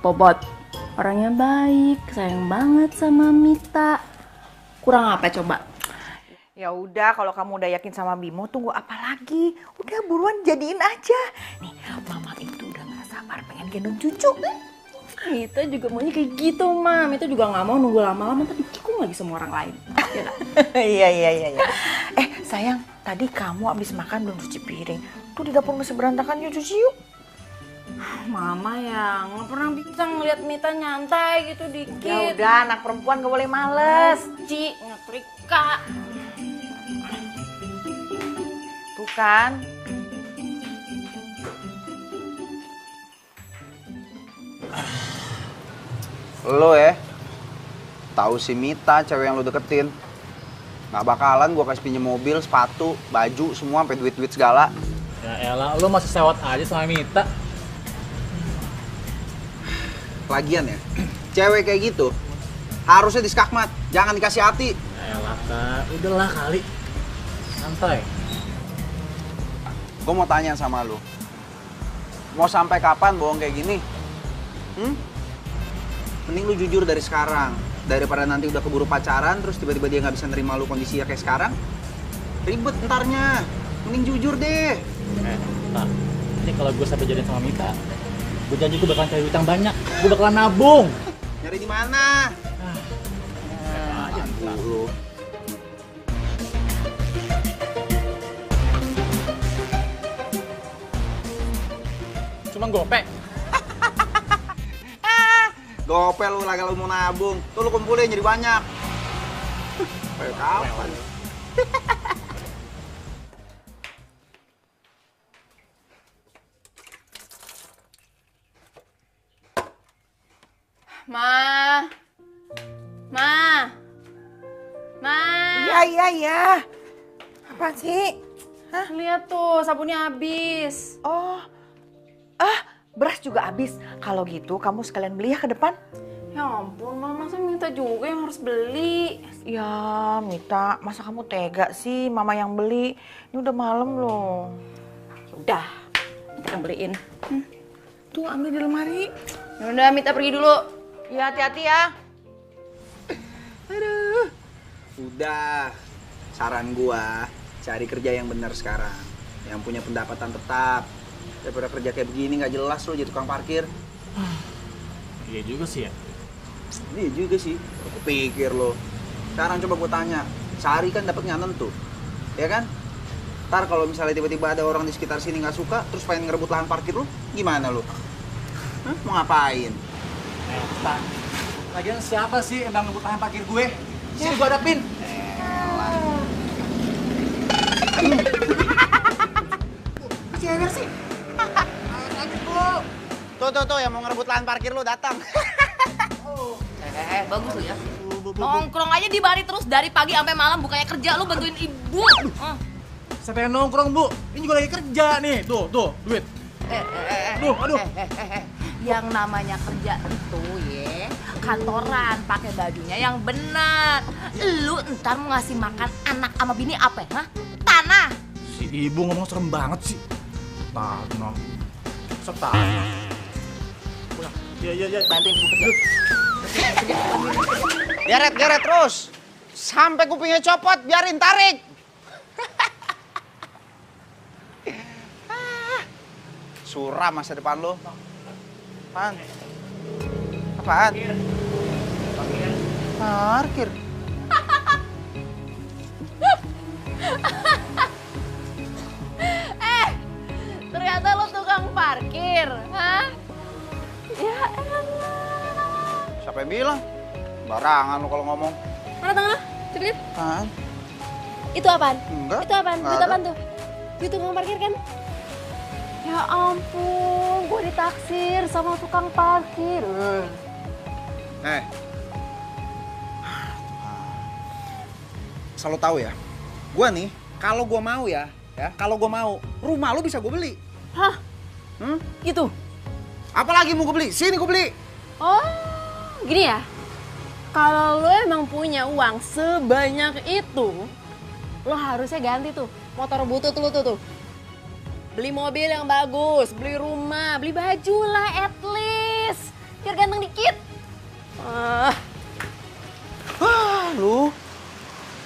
Speaker 1: Bobot, orangnya baik, sayang banget sama Mita. Kurang apa coba?
Speaker 2: Ya udah, kalau kamu udah yakin sama Bimo, tunggu apa lagi? Udah buruan jadiin aja. Nih, mama itu udah gak sabar pengen gendong cucu.
Speaker 1: Mita juga maunya kayak gitu, Ma. Mita juga gak mau nunggu lama-lama tapi tikung lagi sama orang lain. Ya gak?
Speaker 2: Iya. Sayang, tadi kamu abis makan belum cuci piring. Tuh di dapur masih berantakan, yuk cuci yuk.
Speaker 1: Mama ya nggak pernah bisa ngeliat Mita nyantai gitu dikit.
Speaker 2: Ya udah, anak perempuan gak boleh males.
Speaker 1: Ci, ngetrika.
Speaker 2: Tuh kan.
Speaker 10: Lo ya, tahu si Mita cewek yang lo deketin. Nggak bakalan gua kasih pinjem mobil, sepatu, baju, semua sampai duit-duit segala.
Speaker 3: Ya elah, lo masih sewot aja sama Mita.
Speaker 10: Lagian ya, cewek kayak gitu harusnya diskakmat, jangan dikasih hati.
Speaker 3: Ya elah, Kak. Udahlah kali. Santai.
Speaker 10: Gua mau tanya sama lo, mau sampai kapan bohong kayak gini? Mending lu jujur dari sekarang, daripada nanti udah keburu pacaran terus tiba-tiba dia nggak bisa nerima lu kondisinya kayak sekarang. Ribet entarnya. Mending jujur deh.
Speaker 3: Ntar, ini kalau gue sampai jadian sama Mita, gue janji gue bakalan cari duit yang banyak. Gue bakalan nabung.
Speaker 10: Nyari di mana?
Speaker 3: Aja
Speaker 10: Lu.
Speaker 3: Cuma gope.
Speaker 10: Gope lu lagi lu mau nabung. Tuh lu kumpulin jadi banyak. Kayak kapan?
Speaker 1: Ma.
Speaker 2: Iya. Apaan sih?
Speaker 1: Hah? Lihat tuh, sabunnya habis.
Speaker 2: Oh, beras juga habis. Kalau gitu kamu sekalian beli ya ke depan.
Speaker 1: Ya ampun, Ma, masa Mita juga yang harus beli?
Speaker 2: Ya, Mita, masa kamu tega sih mama yang beli? Ini udah malam loh.
Speaker 1: Udah, kita beliin.
Speaker 2: Tuh, ambil di lemari.
Speaker 1: Udah, Mita pergi dulu.
Speaker 2: Ya, hati-hati ya.
Speaker 10: Aduh. Udah. Saran gua, cari kerja yang benar sekarang. Yang punya pendapatan tetap. Daripada kerja kayak begini nggak jelas lo jadi tukang parkir.
Speaker 3: Iya juga sih ya.
Speaker 10: Iya juga sih. Aku pikir lo. Sekarang coba gue tanya, sehari kan dapatnya nentu, ya kan? Ntar kalau misalnya tiba-tiba ada orang di sekitar sini nggak suka, terus pengen ngerebut lahan parkir lo, gimana lo? Hah? Mau ngapain?
Speaker 3: Tak. Lagian siapa sih yang ngebut lahan parkir gue? Sini gue hadapin.
Speaker 10: Masih ada sih. Tuh, yang mau ngerebut lahan parkir lo datang.
Speaker 11: Bagus lu ya. Nongkrong aja di bari terus dari pagi sampai malam, bukannya kerja lu bantuin ibu.
Speaker 3: Siapa yang nongkrong, Bu? Ini juga lagi kerja nih. Tuh, duit. Aduh.
Speaker 11: Yang namanya kerja itu ya kantoran, pakai bajunya yang benar. Lu ntar mau ngasih makan anak sama bini apa ya? Hah? Tanah.
Speaker 3: Si ibu ngomong serem banget sih. Tanah. Serta. Ya.
Speaker 11: Bantuin ibu kerja.
Speaker 10: Geret terus. Sampai kupingnya copot, biarin tarik. Suram masa depan lo. Apaan? Parkir. bilang. Barangan lu kalau ngomong.
Speaker 1: Mana tangan lo? Coba lihat.
Speaker 10: Kan?
Speaker 1: Itu apaan?
Speaker 10: Enggak.
Speaker 1: Itu apaan?
Speaker 10: Nggak
Speaker 1: Duit
Speaker 10: ada.
Speaker 1: apaan tuh? Duit tukang parkir kan? Ya ampun, gue ditaksir sama tukang parkir.
Speaker 10: Selalu tahu ya, gue nih kalau gue mau kalau gue mau, rumah lu bisa gue beli.
Speaker 1: Hah? Gitu?
Speaker 10: Apalagi mau gue beli? Sini gue beli.
Speaker 1: Oh, gini ya. Kalau lo emang punya uang sebanyak itu, lo harusnya ganti tuh motor butut lo tuh. Beli mobil yang bagus, beli rumah, beli baju lah at least. Biar ganteng dikit.
Speaker 10: Lu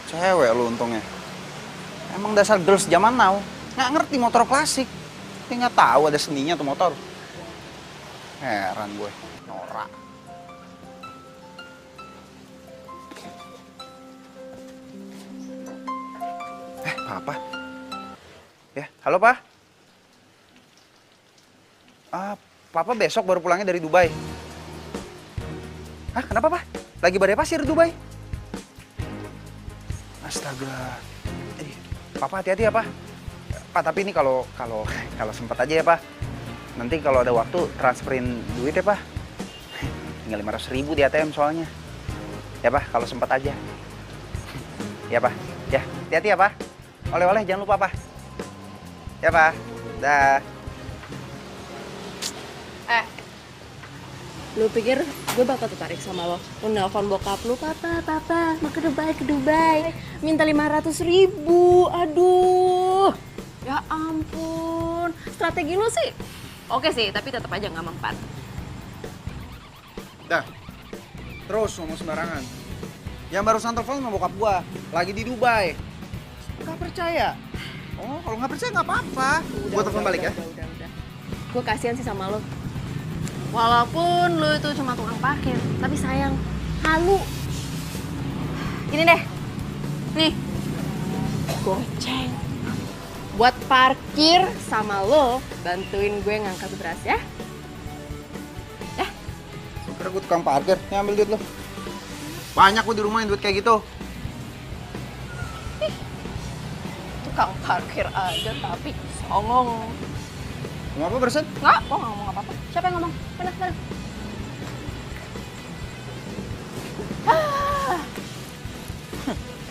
Speaker 10: cewek lu untungnya. Emang dasar girls zaman now nggak ngerti motor klasik. Dia nggak tahu ada seninya tuh motor. Heran gue, norak. Papa. Ya, halo Pak. Papa besok baru pulangnya dari Dubai. Hah, kenapa Pak? Lagi badai pasir di Dubai? Astaga. Papa hati-hati ya Pak. Pak, tapi ini kalau sempat aja ya Pak. Nanti kalau ada waktu transferin duit ya Pak. Tinggal 500.000 di ATM soalnya. Ya Pak, kalau sempat aja. Ya Pak. Ya, hati-hati ya Pak. Oleh-oleh jangan lupa Pak. Ya Pak. Dah.
Speaker 1: Lu pikir gue bakal tertarik sama lo? Lu nelfon bokap lu, papa, mau ke Dubai, minta 500.000, aduh. Ya ampun, strategi lu sih oke sih, tapi tetap aja nggak mempan.
Speaker 10: Dah. Terus ngomong sembarangan. Yang barusan telepon sama bokap gua, lagi di Dubai. Gak percaya? Oh, kalau nggak percaya nggak apa-apa. Gua telepon balik ya.
Speaker 1: Udah. Gue kasihan sih sama lo. Walaupun lo itu cuma tukang parkir, tapi sayang, halu. Gini deh, nih, goceng. Buat parkir sama lo, bantuin gue ngangkat beras ya.
Speaker 10: Kira gue tukang parkir, nih ambil duit lo. Banyak gue di rumah yang duit kayak gitu.
Speaker 1: Tukang parkir aja tapi songong.
Speaker 10: Ngomong apa barusan?
Speaker 1: Nggak, gue nggak ngomong apa-apa. Siapa yang ngomong? Mana?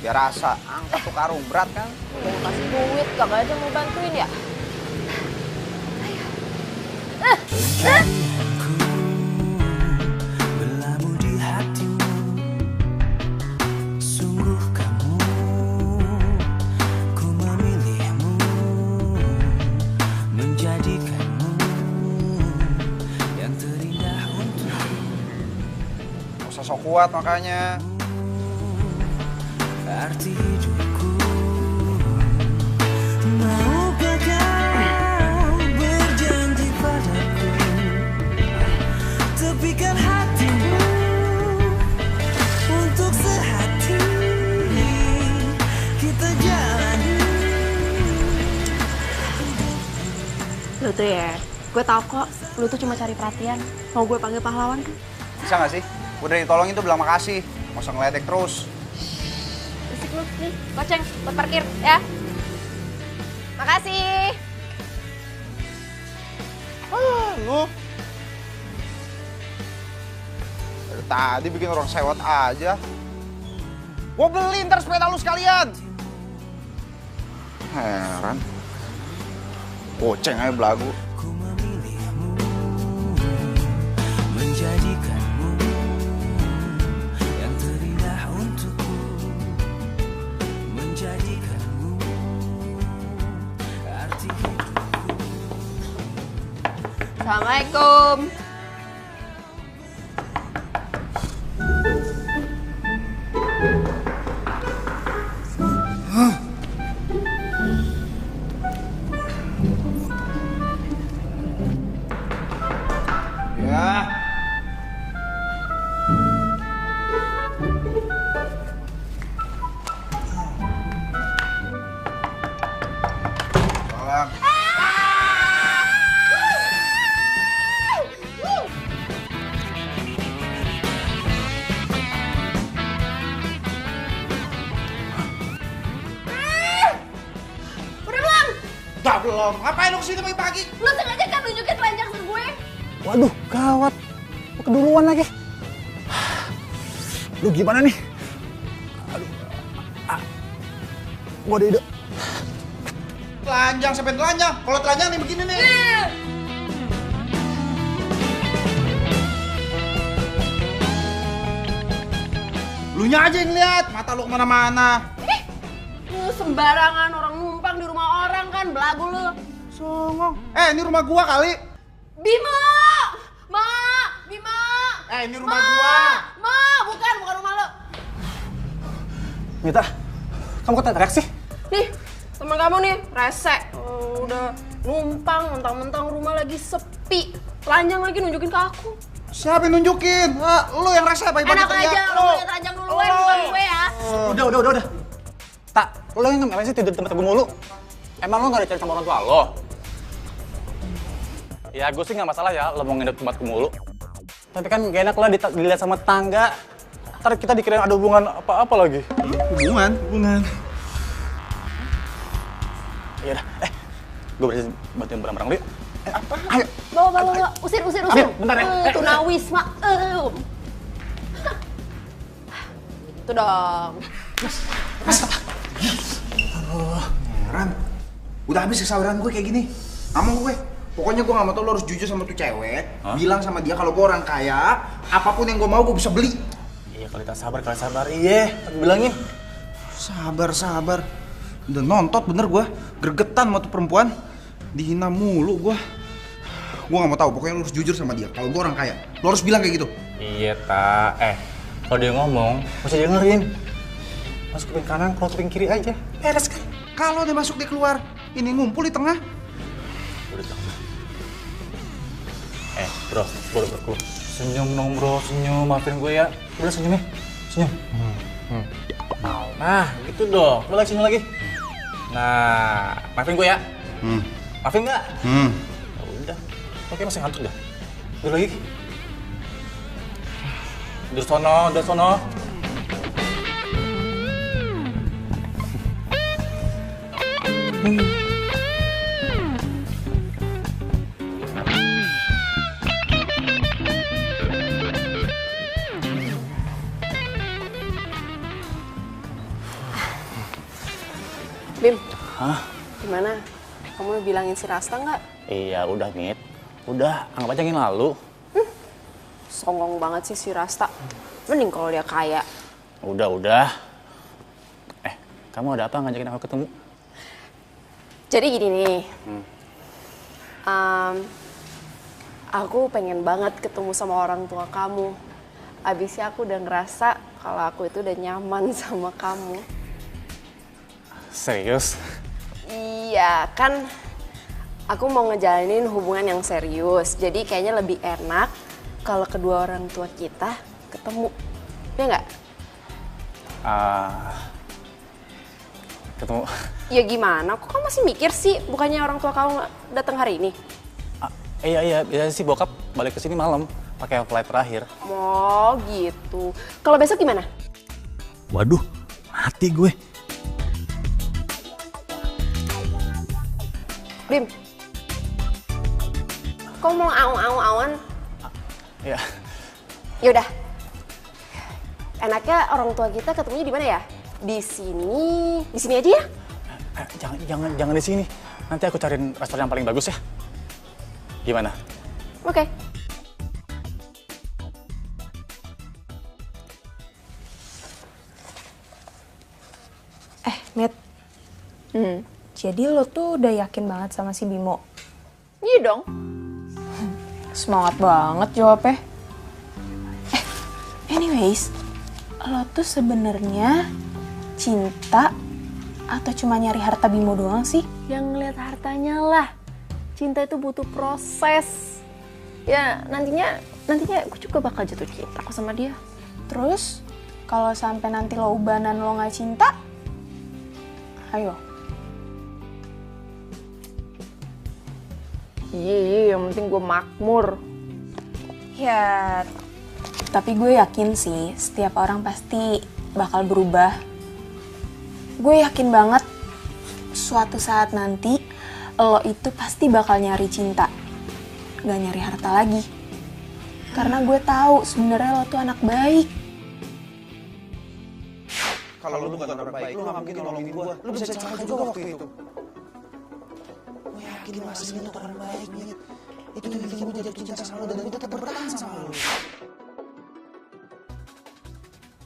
Speaker 10: Biar rasa, angkat tuh karung, berat kan?
Speaker 1: Udah kasih duit, kagak aja mau bantuin ya?
Speaker 12: Berlabuh di hatimu, sungguh kamu, ku memilihmu, menjadikanmu yang terindah untukku.
Speaker 10: Gak usah sok kuat makanya.
Speaker 12: Arti hidupku, maukah kau berjanji padaku, tepikan hatimu untuk sehati kita jalani.
Speaker 1: Lu tuh ya, gue tau kok, lu tuh cuma cari perhatian. Mau gue panggil pahlawan kan?
Speaker 10: Bisa gak sih? Udah ditolongin tuh bilang makasih. Gak usah ngeledek terus.
Speaker 1: Lu, nih, goceng buat parkir ya. Makasih.
Speaker 10: Lu. Dari tadi bikin orang sewot aja. Gua beli ntar sepeda lu sekalian. Heran. Goceng aja belagu.
Speaker 12: Menjadikanmu yang terindah untukku, menjadikanmu arti hidupku.
Speaker 1: Assalamualaikum.
Speaker 10: Ya. Salam.
Speaker 6: belum. Ngapain lu kesini pagi-pagi?
Speaker 11: Lu sengaja kan nunjukin telanjang ke gue?
Speaker 3: Waduh, gawat. Lu keduluan lagi. Lu gimana nih? Aduh. Gua ada ide.
Speaker 6: Telanjang sampai telanjang. Kalau telanjang nih begini nih. Lunya aja yang lihat, mata lu kemana-mana.
Speaker 5: Lu sembarangan orang numpang di rumah orang kan, belagu lu.
Speaker 6: Songong. Ini rumah gua kali.
Speaker 5: Bima! Ma! Bima!
Speaker 6: Ini rumah gua.
Speaker 5: Ma! Bukan rumah lu.
Speaker 3: Mita, kamu kok teriak sih?
Speaker 5: Nih, teman kamu nih, rese. Udah numpang, mentang-mentang rumah lagi sepi. Telanjang lagi nunjukin ke aku.
Speaker 6: Siapa yang nunjukin? Lu yang rasa apa?
Speaker 5: Enak aja, lu yang telanjang duluan, bukan gue ya.
Speaker 3: Udah. Tak, lo yang ngapain sih tidur di tempat gue mulu? Emang lo gak dicari sama orang tua lo? Ya gue sih gak masalah ya lo mau nginep tempat gue mulu. Tapi kan gak enak lah dilihat sama tetangga. Ntar kita dikirain ada hubungan apa-apa lagi.
Speaker 6: Hubungan?
Speaker 3: Iya dah, gue berhasil bantuin barang-barang lu yuk.
Speaker 5: Apa?
Speaker 3: Ayo.
Speaker 5: Bawa. Usir.
Speaker 3: Ayo, bentar ya.
Speaker 5: Tunawisma. Itu dong.
Speaker 6: Heran. Udah habis kesabaran gue kayak gini. Ngomong gue. Pokoknya gue gak mau tau lo harus jujur sama tuh cewek. Bilang sama dia kalau gue orang kaya, apapun yang gue mau gue bisa beli.
Speaker 3: Iya, kalau kita sabar. Iya, aku bilangin.
Speaker 6: Sabar. Udah nontot bener gue. Gregetan sama tuh perempuan. Dihina mulu gue. Gue gak mau tahu. Pokoknya lo harus jujur sama dia. Kalau gue orang kaya, lo harus bilang kayak gitu.
Speaker 3: Iya, Tak. Kalau dia ngomong, mesti dengerin. Masuk kuping kanan, keluar kuping kiri aja. Beres kan?
Speaker 6: Kalau dia masuk, dia keluar. Ini ngumpul di tengah.
Speaker 3: Udah jangan. Bro. Senyum dong, bro. Senyum. Maafin gue ya. Udah senyum ya. Senyum. Nah, gitu dong. Coba lagi senyum lagi. Nah, maafin gue ya. Maafin nggak? Ya udah. Oke, masih ngantuk dah. Udah lagi. Udah sono.
Speaker 5: Bim.
Speaker 3: Hah?
Speaker 5: Gimana? Kamu udah bilangin si Rasta nggak?
Speaker 3: Iya, udah, Mit. Udah, anggap aja yang lalu.
Speaker 5: Songong banget sih si Rasta. Mending kalau dia kaya.
Speaker 3: Udah. Kamu ada apa ngajakin aku ketemu?
Speaker 5: Jadi gini nih. Aku pengen banget ketemu sama orang tua kamu. Abisnya aku udah ngerasa kalau aku itu udah nyaman sama kamu.
Speaker 3: Serius?
Speaker 5: Iya, kan aku mau ngejalanin hubungan yang serius. Jadi kayaknya lebih enak kalau kedua orang tua kita ketemu. Ya nggak?
Speaker 3: Ketemu?
Speaker 5: Ya gimana? Kok kamu masih mikir sih? Bukannya orang tua kamu datang hari ini?
Speaker 3: Iya. Biasanya sih bokap balik ke sini malam pakai flight terakhir.
Speaker 5: Oh gitu. Kalau besok gimana?
Speaker 3: Waduh, mati gue.
Speaker 5: Bim, kau mau awan?
Speaker 3: Iya.
Speaker 5: Yaudah. Enaknya orang tua kita ketemunya di mana ya? Di sini aja ya?
Speaker 3: Jangan di sini. Nanti aku cariin restoran yang paling bagus ya. Gimana?
Speaker 5: Oke.
Speaker 13: Mit. Jadi lo tuh udah yakin banget sama si Bimo?
Speaker 5: Iya dong.
Speaker 13: Semangat banget jawabnya. Anyways, lo tuh sebenarnya cinta atau cuma nyari harta Bimo doang sih?
Speaker 1: Yang ngeliat hartanya lah. Cinta itu butuh proses. Ya nantinya aku juga bakal jatuh cinta kok sama dia.
Speaker 13: Terus kalau sampai nanti lo ubanan lo nggak cinta, ayo.
Speaker 5: Iya, yang penting gue makmur.
Speaker 13: Ya, tapi gue yakin sih setiap orang pasti bakal berubah. Gue yakin banget suatu saat nanti lo itu pasti bakal nyari cinta, gak nyari harta lagi. Karena gue tahu sebenarnya lo tuh anak baik.
Speaker 10: Kalau lu bukan orang baik, lu gak mungkin nolongin gua. Lu bisa celaka juga waktu itu. Gue yakin lu aslinya tuh orang baik, Mit. Itu yang bikin gue jatuh cinta sama lu dan gue tetap bertahan sama lu.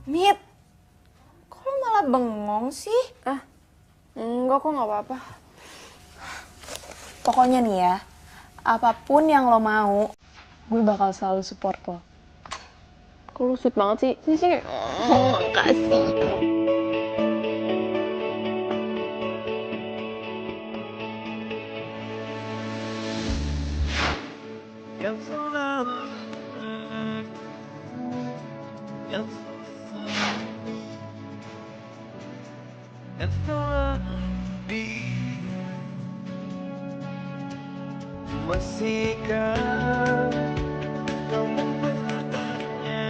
Speaker 5: Mit, kok lo malah bengong sih?
Speaker 13: Enggak kok, gak apa-apa. Pokoknya nih ya, apapun yang lo mau, gue bakal selalu support lo.
Speaker 4: Kok lu sweet banget sih? Sini. Oh, makasih.
Speaker 12: Masihkah kamu bertanya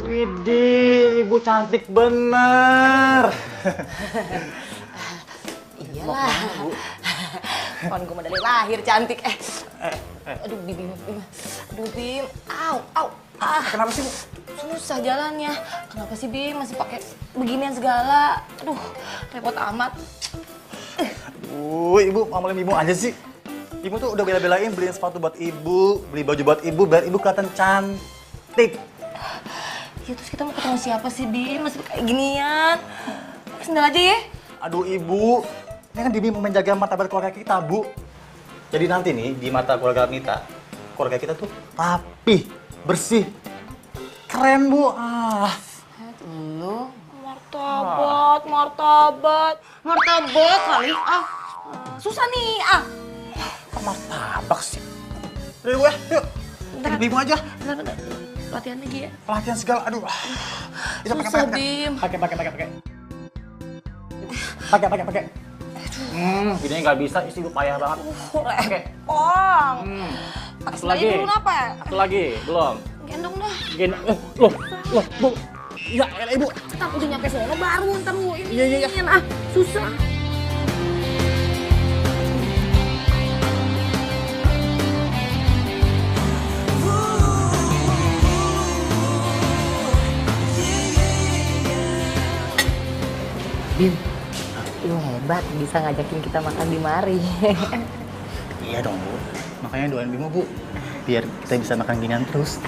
Speaker 3: Widih, ibu cantik bener.
Speaker 11: Iyalah. Kan gue dari lahir cantik. Aduh, Bim. Aduh, Bim. Au.
Speaker 3: Kenapa sih, Bu?
Speaker 11: Susah jalannya. Kenapa sih, Bim? Masih pakai beginian segala. Aduh, repot amat.
Speaker 3: Ibu ngomongin ibu aja sih. Ibu tuh udah bela-belain beliin sepatu buat ibu, beli baju buat ibu, biar ibu kelihatan cantik.
Speaker 11: Ya terus kita mau ketemu siapa sih, Bim? Masih kayak ginian. Sendal aja ya.
Speaker 3: Aduh ibu, ini kan Bibi mau menjaga martabat keluarga kita, Bu. Jadi nanti nih, di mata keluarga kita tuh rapi, bersih, keren, Bu.
Speaker 11: Lu martabat kali. Susah nih.
Speaker 3: Martabak sih. Udah gue, yuk. Kita Bimu aja.
Speaker 11: Bentar. Latihan lagi ya.
Speaker 3: Pelatihan segala, aduh. Itu
Speaker 11: Susah, Bim.
Speaker 3: Pakai. Gini nggak bisa, isi gue payah banget. Pakai.
Speaker 11: Satu lagi. Dulu apa?
Speaker 3: Satu lagi, belum.
Speaker 11: Gendong dah.
Speaker 3: Loh, Bu. Ya, Ibu.
Speaker 11: Ntar udah nyampe sono baru ntar lu ini.
Speaker 3: Iya.
Speaker 11: Susah. Bim, lu hebat bisa ngajakin kita makan di mari.
Speaker 3: Iya dong, Bu. Makanya doain Bimo, Bu. Biar kita bisa makan ginian terus.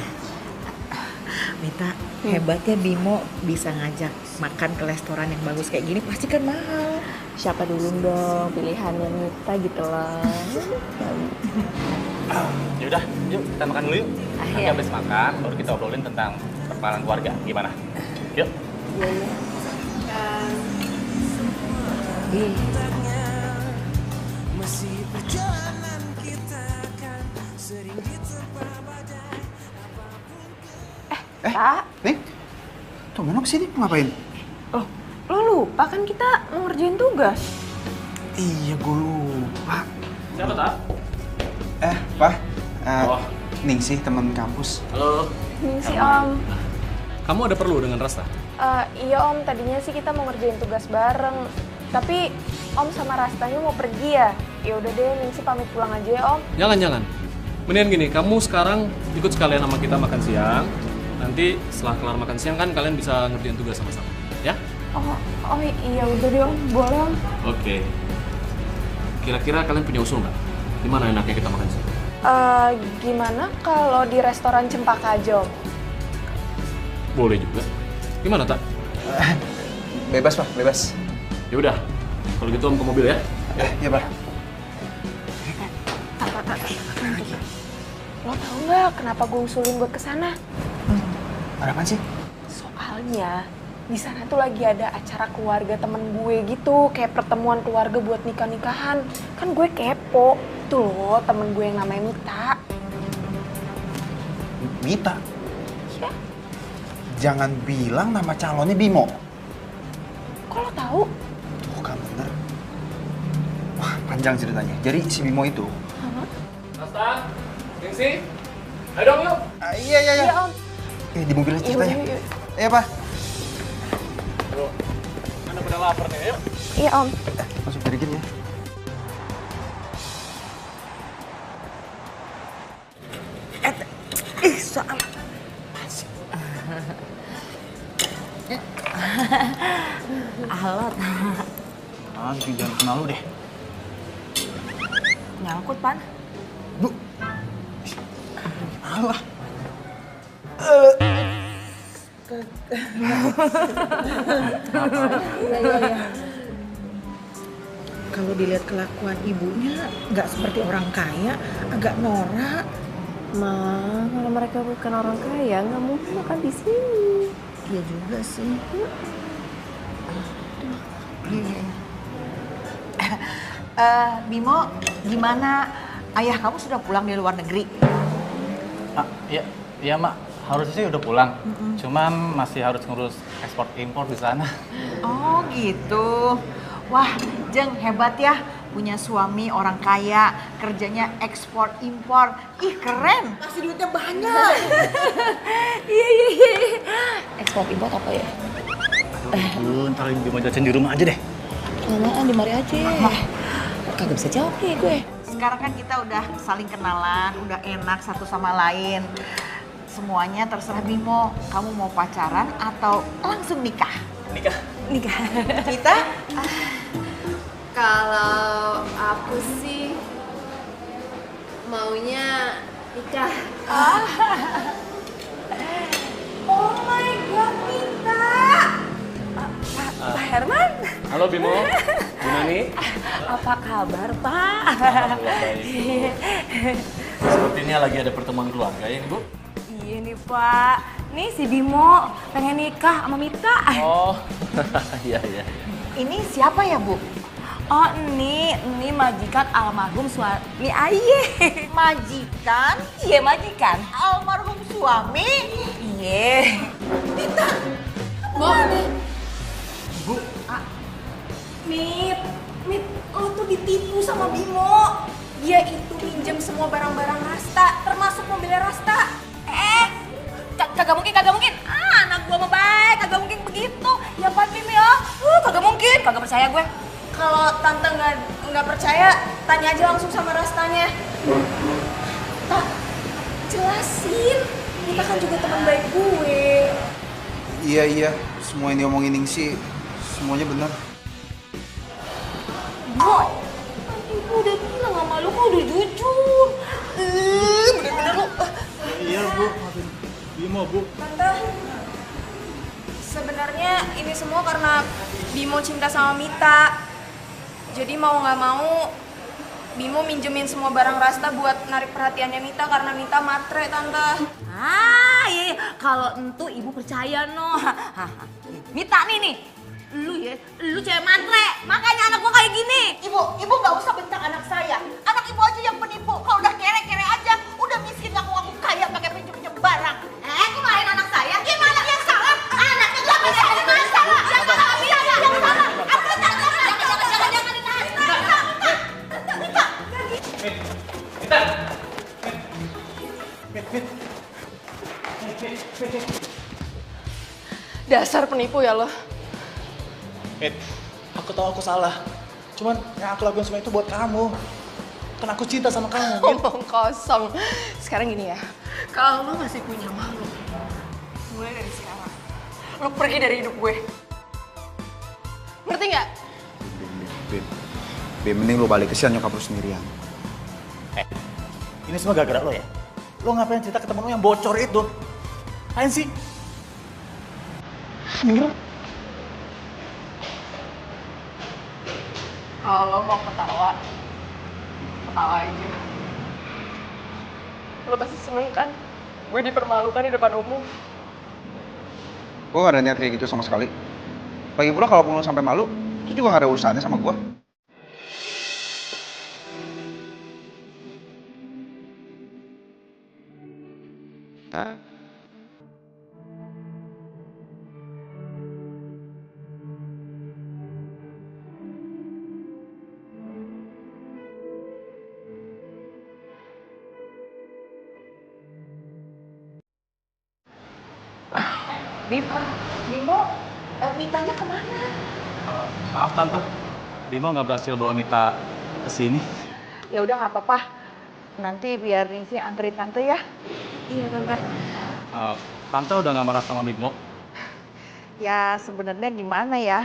Speaker 2: Mita, hebatnya Bimo bisa ngajak makan ke restoran yang bagus kayak gini, pasti kan mahal.
Speaker 13: Siapa dulu dong pilihannya Mita gitu loh.
Speaker 3: Yaudah, yuk kita makan dulu yuk. Nanti habis makan, baru kita obrolin tentang perkembangan keluarga. Gimana? Yuk.
Speaker 12: masih perjalanan kita kan sering diterpa badai apapun.
Speaker 10: Tak? Nih? Tuh, mana kesini? Ngapain?
Speaker 13: Lo lupa kan kita mau ngerjain tugas.
Speaker 10: Iya, gue lupa.
Speaker 3: Siapa, Tak?
Speaker 10: Pak. Ningsih, teman kampus.
Speaker 3: Halo.
Speaker 13: Ningsih, Om.
Speaker 7: Kamu ada perlu dengan Rasta?
Speaker 13: Iya, Om. Tadinya sih kita mau ngerjain tugas bareng. Tapi Om sama Rastanya mau pergi ya. Ya udah deh, Ningsih pamit pulang aja ya, Om.
Speaker 7: Jangan. Mendingan gini, kamu sekarang ikut sekalian sama kita makan siang. Nanti setelah kelar makan siang kan kalian bisa ngerjain tugas sama-sama, ya?
Speaker 13: Oh iya udah deh, Om. Boleh, Om.
Speaker 7: Oke. Kira-kira kalian punya usul nggak? Di mana enaknya kita makan siang?
Speaker 13: Gimana kalau di restoran Cempaka aja, Om?
Speaker 7: Boleh juga. Gimana, Tak?
Speaker 10: Bebas, Pak. Bebas.
Speaker 7: Ya udah. Kalau gitu Om ke mobil ya.
Speaker 10: Iya, Pak.
Speaker 13: Lo tau nggak kenapa gue usulin buat kesana?
Speaker 10: Ada apaan sih?
Speaker 5: Soalnya di sana tuh lagi ada acara keluarga temen gue gitu, kayak pertemuan keluarga buat nikah-nikahan. Kan gue kepo. Tuh loh, temen gue yang namanya Mita.
Speaker 10: Mita?
Speaker 5: Ya.
Speaker 10: Jangan bilang nama calonnya Bimo.
Speaker 5: Kok lo tahu?
Speaker 10: Tuh kan bener. Wah, panjang ceritanya. Jadi si Bimo itu.
Speaker 7: Nasta, gengsi, ayo dong yuk.
Speaker 10: Iya.
Speaker 5: Iya, Om.
Speaker 10: Di mobil aja ceritanya.
Speaker 5: Iya.
Speaker 10: Iya, Pak.
Speaker 7: Bro, Anda udah lapar nih, ayo.
Speaker 5: Iya, Om.
Speaker 10: Masuk dikit ya.
Speaker 11: Soal alot.
Speaker 3: Jangan kenal lu deh.
Speaker 11: Nyangkut, Pan.
Speaker 10: Bu. Alah.
Speaker 2: Iya. Kalau dilihat kelakuan ibunya nggak seperti orang kaya, agak norak.
Speaker 4: Ma, kalau mereka bukan orang kaya, nggak mungkin makan di sini.
Speaker 2: Iya juga sih. Bimo, gimana? Ayah kamu sudah pulang dari luar negeri?
Speaker 3: Iya Mak, harusnya sih udah pulang. Cuman masih harus ngurus ekspor impor di sana.
Speaker 2: Oh gitu. Wah, Jeng hebat ya. Punya suami orang kaya, kerjanya ekspor impor. Ih keren, pasti duitnya banyak.
Speaker 11: Iya. Ekspor impor apa ya?
Speaker 3: Ntar Bimo jajan di rumah aja deh.
Speaker 11: Lamaan di mari aja. Kagak bisa jawab nih gue.
Speaker 2: Sekarang kan kita udah saling kenalan, udah enak satu sama lain. Semuanya terserah Bimo. Kamu mau pacaran atau langsung nikah?
Speaker 3: Nikah.
Speaker 2: Kita?
Speaker 1: Kalau aku sih maunya nikah.
Speaker 5: Oh my god, Mita. Pak Herman.
Speaker 7: Halo Bimo, Bu Nani.
Speaker 11: Apa kabar, Pak?
Speaker 7: Baik. Sepertinya lagi ada pertemuan keluarga ya, Bu?
Speaker 11: Iya nih, Pak. Nih si Bimo pengen nikah sama Mita.
Speaker 7: Oh, iya.
Speaker 2: Ini siapa ya, Bu?
Speaker 11: Oh, ini majikan almarhum suami aye.
Speaker 2: Majikan?
Speaker 11: Iya, majikan.
Speaker 2: Almarhum suami?
Speaker 11: Iya.
Speaker 2: Mita,
Speaker 5: Boleh.
Speaker 3: Bu.
Speaker 5: Mit, lo tuh ditipu sama Bimo. Dia itu minjem semua barang-barang Rasta, termasuk mobilnya Rasta.
Speaker 11: Kagak mungkin. Anak gua mah baik, kagak mungkin begitu. Ya Pak Bim ya. Kagak mungkin, kagak percaya gue.
Speaker 5: Kalau tante nggak percaya, tanya aja langsung sama Rastanya. Tak, jelasin. Kita kan juga teman baik gue.
Speaker 10: Iya. Semua yang diomongin Ningsi, semuanya benar.
Speaker 11: Boy, ibu udah bilang sama lu kok udah jujur. Bener-bener lu.
Speaker 3: Iya Bu, Bimo Bu.
Speaker 5: Tante, sebenarnya ini semua karena Bimo cinta sama Mita. Jadi mau nggak mau, Bimo minjemin semua barang Rasta buat narik perhatiannya Mita karena Mita matre, Tante.
Speaker 11: Iya. Kalau entu ibu percaya no. Mita nih. Lu cewek matre. Makanya anak gua kayak gini.
Speaker 2: Ibu nggak usah bentak anak saya. Anak ibu aja yang penipu. Kalau udah kere-kere aja, udah miskin ngaku-ngaku kaya pakai pinjem-pinjem barang.
Speaker 11: Kok marahin anak saya? Gimana yang salah? Anaknya gua yang salah. Yang salah dia yang salah. Aku jangan
Speaker 5: Dasar penipu ya lo.
Speaker 3: Aku tahu aku salah. Cuman yang aku lakuin semua itu buat kamu. Kan aku cinta sama kamu, Mit.
Speaker 5: Ngomong kosong. Sekarang gini ya, kalau lo masih punya malu, mulai dari sekarang, lo pergi dari hidup gue. Ngerti nggak?
Speaker 10: Bim, mending lu balik, kesian nyokap lu sendirian.
Speaker 3: Ini semua gara-gara lo ya? Lo ngapain cerita ke temen lo yang bocor itu? Apaan sih?
Speaker 5: Kalau lo mau ketawa, ketawa aja. Lo pasti seneng kan? Gue dipermalukan di depan umum.
Speaker 10: Gue gak ada niat kayak gitu sama sekali. Lagi pula kalau lo sampai malu, itu juga gak ada urusannya sama gue.
Speaker 2: Bimo, Mitanya kemana?
Speaker 3: Maaf Tante, Bimo nggak berhasil bawa Mita ke sini.
Speaker 2: Ya udah nggak apa-apa. Nanti biar Ningsi anterin Tante ya.
Speaker 5: Iya, Tante.
Speaker 3: Tante udah nggak marah sama Bimo?
Speaker 2: Ya sebenarnya gimana ya?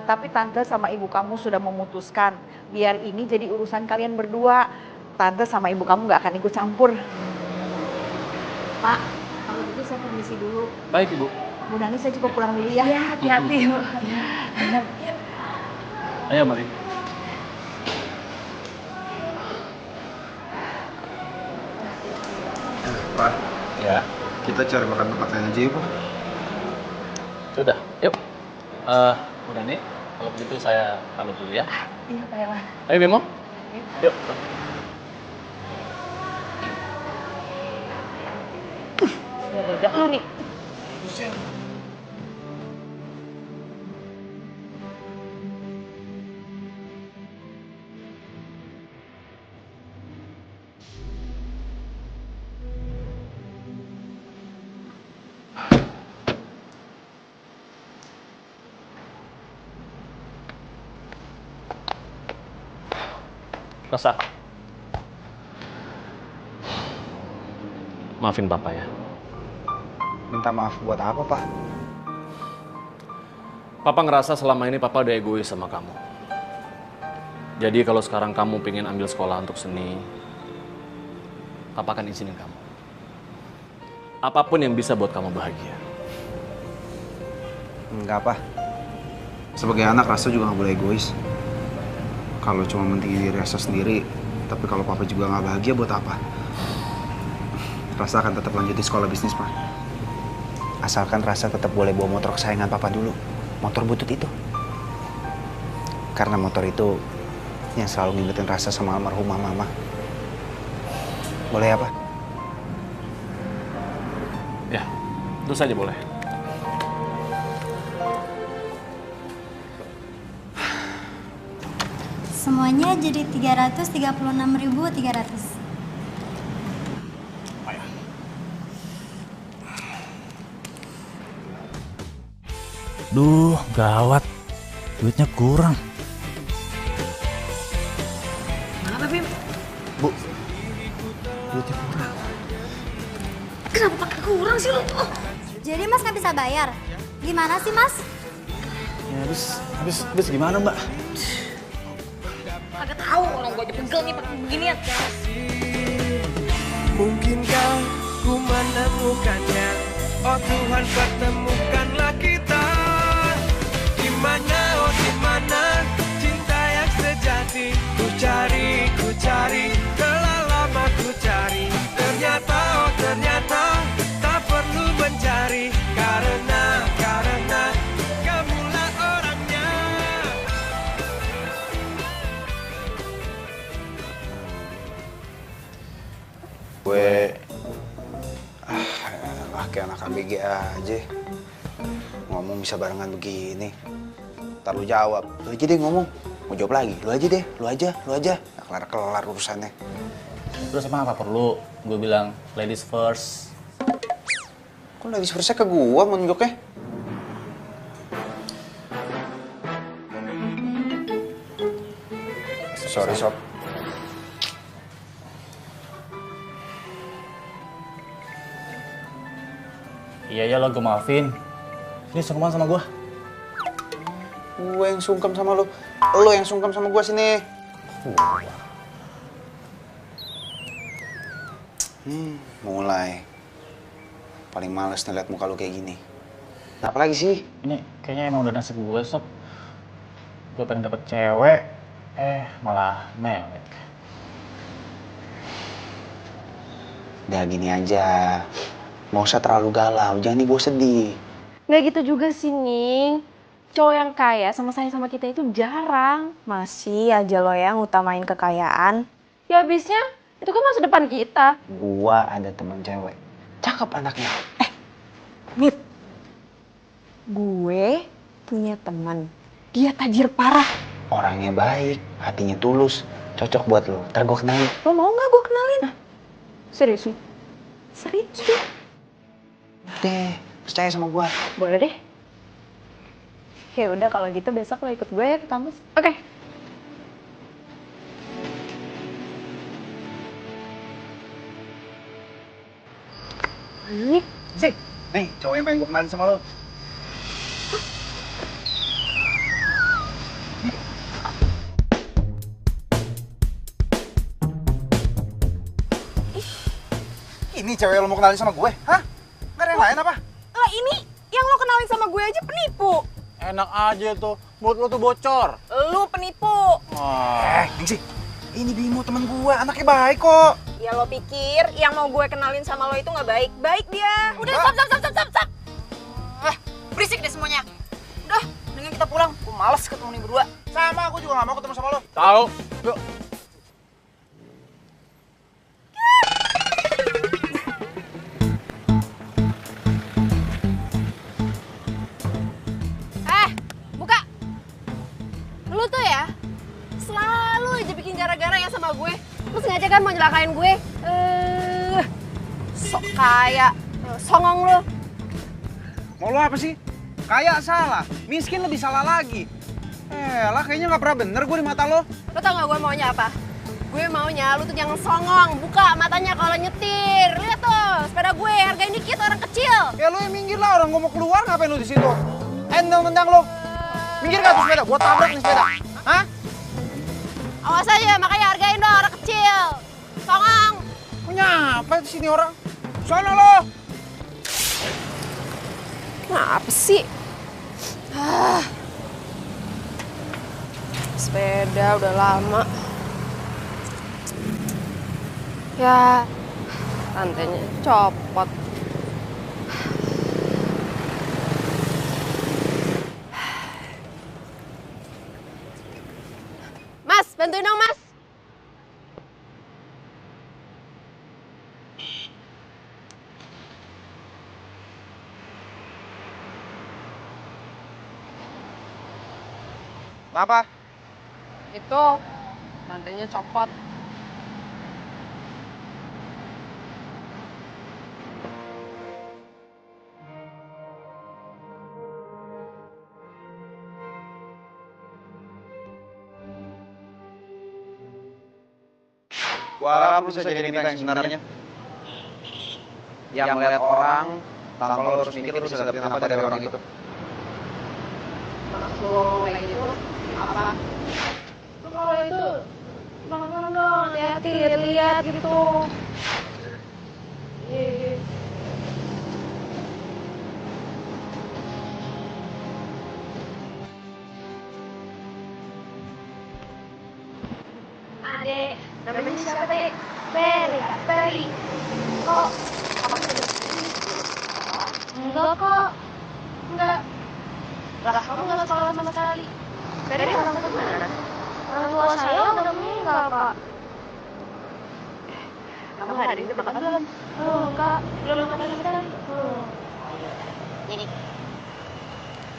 Speaker 2: Tapi Tante sama ibu kamu sudah memutuskan biar ini jadi urusan kalian berdua. Tante sama ibu kamu nggak akan ikut campur. Pak, kalau gitu saya permisi dulu.
Speaker 3: Baik Ibu.
Speaker 2: Bu Nani saya juga pulang dulu ya.
Speaker 5: Iya, hati-hati.
Speaker 3: Ayo mari.
Speaker 10: Pak,
Speaker 3: Ya.
Speaker 10: kita cari makan tempat lain aja yuk, Pak.
Speaker 3: Sudah, yuk. Udah nih, kalau begitu saya pamit dulu ya.
Speaker 2: Iya Pak Ewan.
Speaker 3: Ayo Bimo. Yuk.
Speaker 2: Ya udah lu nih.
Speaker 7: Rasa. Maafin Papa ya.
Speaker 10: Minta maaf buat apa, Pak?
Speaker 7: Papa ngerasa selama ini Papa udah egois sama kamu. Jadi kalau sekarang kamu pengen ambil sekolah untuk seni, Papa akan izinin kamu. Apapun yang bisa buat kamu bahagia.
Speaker 10: Enggak, Pak. Sebagai anak, Rasa juga nggak boleh egois. Kalau cuma mentingin diri Rasa sendiri, tapi kalau Papa juga nggak bahagia, buat apa? Rasa akan tetap lanjut di sekolah bisnis, Pak. Asalkan Rasa tetap boleh bawa motor kesayangan Papa dulu. Motor butut itu. Karena motor itu yang selalu ngingetin Rasa sama almarhumah Mama. Boleh ya, Pak?
Speaker 7: Ya, itu saja boleh.
Speaker 14: Semuanya jadi 336.300.
Speaker 3: Duh, gawat. Duitnya kurang.
Speaker 5: Kenapa, Bim?
Speaker 10: Bu, duitnya kurang.
Speaker 14: Kenapa pakai kurang sih lo? Jadi Mas nggak bisa bayar? Gimana sih, Mas?
Speaker 3: Ya, habis gimana, Mbak?
Speaker 11: Kagak tahu orang gue aja pegel nih pakai beginian.
Speaker 12: Mungkinkah ku menemukannya? Oh Tuhan, pertemukanlah kita. Di mana, oh di mana cinta yang sejati? Ku cari, telah lama ku cari. Ternyata, oh ternyata tak perlu mencari. Karena kamulah orangnya.
Speaker 10: Gue kayak anak ABG aja. Ngomong bisa barengan begini. Ntar lu jawab. Lu aja deh ngomong. Mau jawab lagi. Lu aja deh. Lu aja. Nggak kelar-kelar urusannya.
Speaker 3: Terus emang apa perlu gue bilang ladies first?
Speaker 10: Kok ladies first-nya ke gua mau nunjuknya? Sorry, Sob.
Speaker 3: Iya lo, gue maafin. Ini sungkeman sama gue.
Speaker 10: Gue yang sungkem sama lu. Lu yang sungkem sama gua sini. Mulai. Paling males ngeliat muka lu kayak gini. Apa lagi sih?
Speaker 3: Ini kayaknya emang udah nasib gue, Sob. Gue pengen dapet cewek, malah mewek.
Speaker 10: Udah gini aja. Mau usah terlalu galau, jangan dibawa sedih.
Speaker 4: Nggak gitu juga sih, Ning. Cowok yang kaya sama sayang sama kita itu jarang.
Speaker 5: Masih aja lo yang utamain kekayaan.
Speaker 4: Ya habisnya, itu kan masa depan kita.
Speaker 10: Gua ada temen cewek. Cakep anaknya.
Speaker 5: Mit, gue punya teman. Dia tajir parah.
Speaker 10: Orangnya baik, hatinya tulus. Cocok buat lo. Ntar gua kenalin.
Speaker 5: Lo mau nggak gue kenalin?
Speaker 4: Serius nih?
Speaker 5: Serius?
Speaker 10: Deh, percaya sama gua.
Speaker 4: Boleh deh.
Speaker 5: Ya udah kalau gitu besok lo ikut gue ya ke kampus.
Speaker 4: Oke.
Speaker 10: Nih, sih. Nih, cowok yang pengen gua kenalin sama lo. Ini cewek yang lo mau kenalin sama gue? Hah? Gak ada yang lain apa?
Speaker 5: Lah ini yang lo kenalin sama gue aja penipu.
Speaker 3: Enak aja tuh, mulut lo tuh bocor.
Speaker 5: Lu penipu.
Speaker 10: Ningsi, ini Bimo temen gue, anaknya baik kok.
Speaker 5: Ya lo pikir yang mau gue kenalin sama lo itu nggak baik? Baik dia.
Speaker 11: Udah, stop. Berisik deh semuanya. Udah, mendingan kita pulang. Gue males ketemu nih berdua.
Speaker 10: Sama, aku juga gak mau ketemu sama lo.
Speaker 3: Tahu? Yuk.
Speaker 5: Buka. Lu tuh ya selalu aja bikin gara-gara ya sama gue. Terus sengaja kan mau nyelakain gue. Sok kaya, songong lu.
Speaker 10: Mau lo apa sih? Kaya salah, miskin lebih salah lagi. Lah kayaknya gak pernah bener gue di mata lo.
Speaker 5: Lo tau gak gue maunya apa? Gue maunya lu tuh jangan songong, buka matanya kalau nyetir. Lihat tuh, sepeda gue hargain dikit orang kecil.
Speaker 10: Ya lo yang minggir lah, orang gue mau keluar ngapain lo di situ? Tendang lo. Minggir gak tuh sepeda? Gue tabrak nih sepeda. Hah?
Speaker 5: Awas aja, makanya hargain dong orang kecil. Songong.
Speaker 10: Punya apa di sini orang? Sono lo.
Speaker 5: Kenapa sih? Sepeda udah lama. Ya, rantainya copot. Mas, bantuin dong, Mas.
Speaker 10: Kenapa?
Speaker 5: Itu, rantainya copot.
Speaker 10: Gua harap lu bisa jadi kita yang sebenarnya. Yang melihat orang, tanpa lo harus mikir lu bisa dapetin apa dari orang itu.
Speaker 4: Maksud lo kayak gitu apa? Lo kalau itu bangun dong, hati-hati lihat-lihat gitu. Adek, namanya siapa teh? Peri. Kok apa sih? Enggak kok. Enggak. Lah kamu nggak sekolah sama sekali. Peri orang tua mana? Orang tua saya udah meninggal, Pak. Kamu hari ini makan belum? Enggak, belum makan sekali. Ini.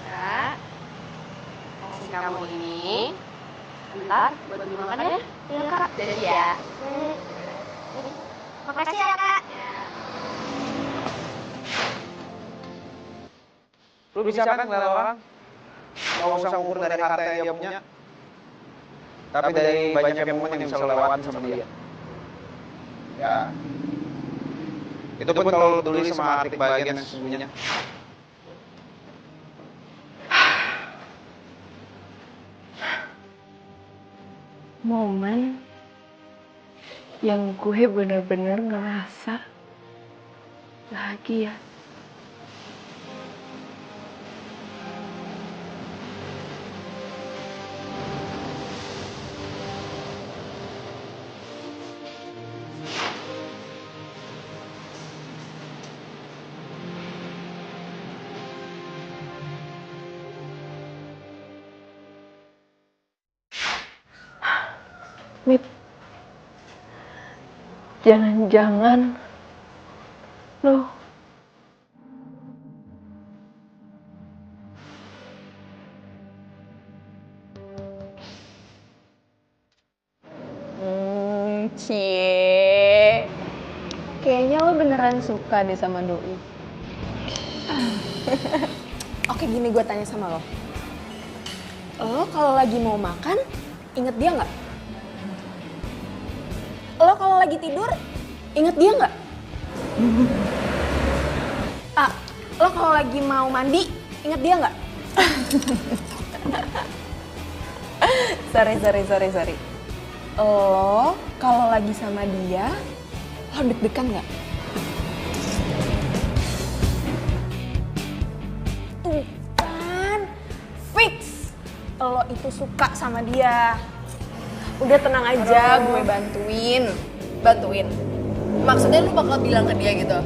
Speaker 4: Kak, kasih kamu ini. Bentar, buat dimakan ya. Iya, Kak. Jadi ya.
Speaker 14: Makasih ya, Kak.
Speaker 10: Lu bisa kan ngeliat orang? Gak usah ukur dari harta yang dia punya. Tapi dari banyaknya momen yang bisa lo lewatin sama dia. Ya. Itu pun kalau lo peduli sama arti kebahagiaan yang sesungguhnya.
Speaker 4: Momen yang gue bener-bener ngerasa bahagia.
Speaker 5: Mit, jangan-jangan lo cie. Kayaknya lo beneran suka deh sama Doi. Oke, gini gue tanya sama lo. Lo kalau lagi mau makan, inget dia nggak? Lo kalau lagi tidur, inget dia nggak? Lo kalau lagi mau mandi, inget dia nggak? Sorry. Lo kalau lagi sama dia, lo deg-degan nggak? Tuh kan, fix. Lo itu suka sama dia. Udah tenang aja, gue bantuin.
Speaker 11: Maksudnya lu bakal bilang ke dia gitu?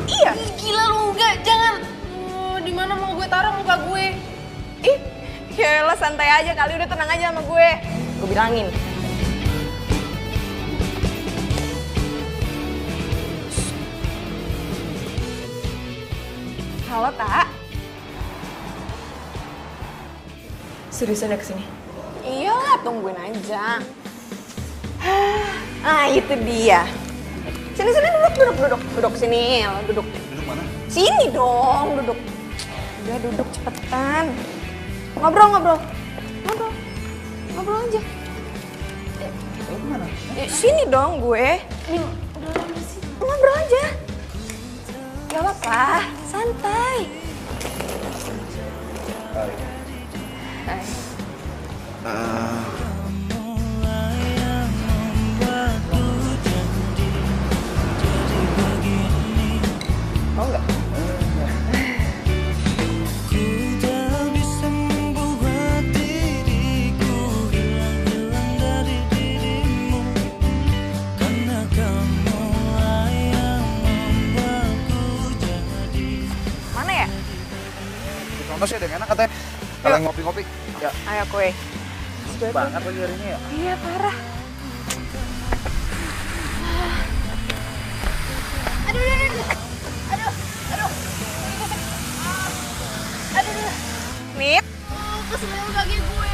Speaker 5: Iya.
Speaker 11: Ih, gila lu, enggak, jangan. Di mana mau gue taruh muka gue?
Speaker 5: Ih, ya lo santai aja kali, udah tenang aja sama gue. Gue bilangin. Halo, Tak. Seriusan udah kesini? Iyalah, tungguin aja. Itu dia. Sini, duduk sini, duduk.
Speaker 3: Duduk mana?
Speaker 5: Sini dong, duduk. Udah duduk cepetan. Ngobrol aja. Sini dong gue. Ngobrol aja. Gak apa-apa, santai. Hai. Mau nggak? Mana ya?
Speaker 10: Di sono sih ada yang enak katanya. Kalau yang ngopi-ngopi. Ya.
Speaker 5: Ayo kue.
Speaker 10: Banget lagi hari ini ya.
Speaker 5: Iya, parah. Aduh. Nit.
Speaker 11: Kesenggol kaki gue.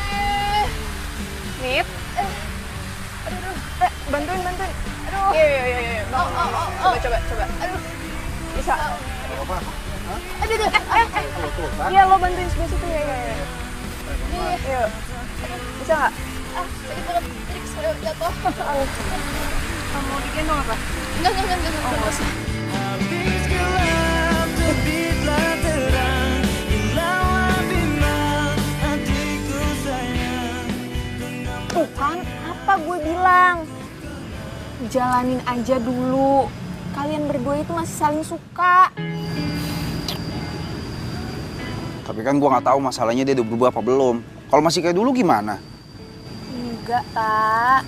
Speaker 5: Nit. Aduh. Bantuin. Aduh. Iya. Coba. Aduh. Bisa.
Speaker 10: Apa?
Speaker 11: Aduh.
Speaker 5: Iya, lo bantuin sebelah situ ya. Iya. Bisa nggak?
Speaker 11: Sakit banget. Triks, jatuh.
Speaker 5: Mau digendong apa?
Speaker 11: Enggak usah.
Speaker 5: Tuh kan, apa gue bilang? Jalanin aja dulu. Kalian berdua itu masih saling suka.
Speaker 10: Tapi kan gua nggak tahu masalahnya dia udah berubah apa belum. Kalau masih kayak dulu gimana?
Speaker 5: Enggak, Tak.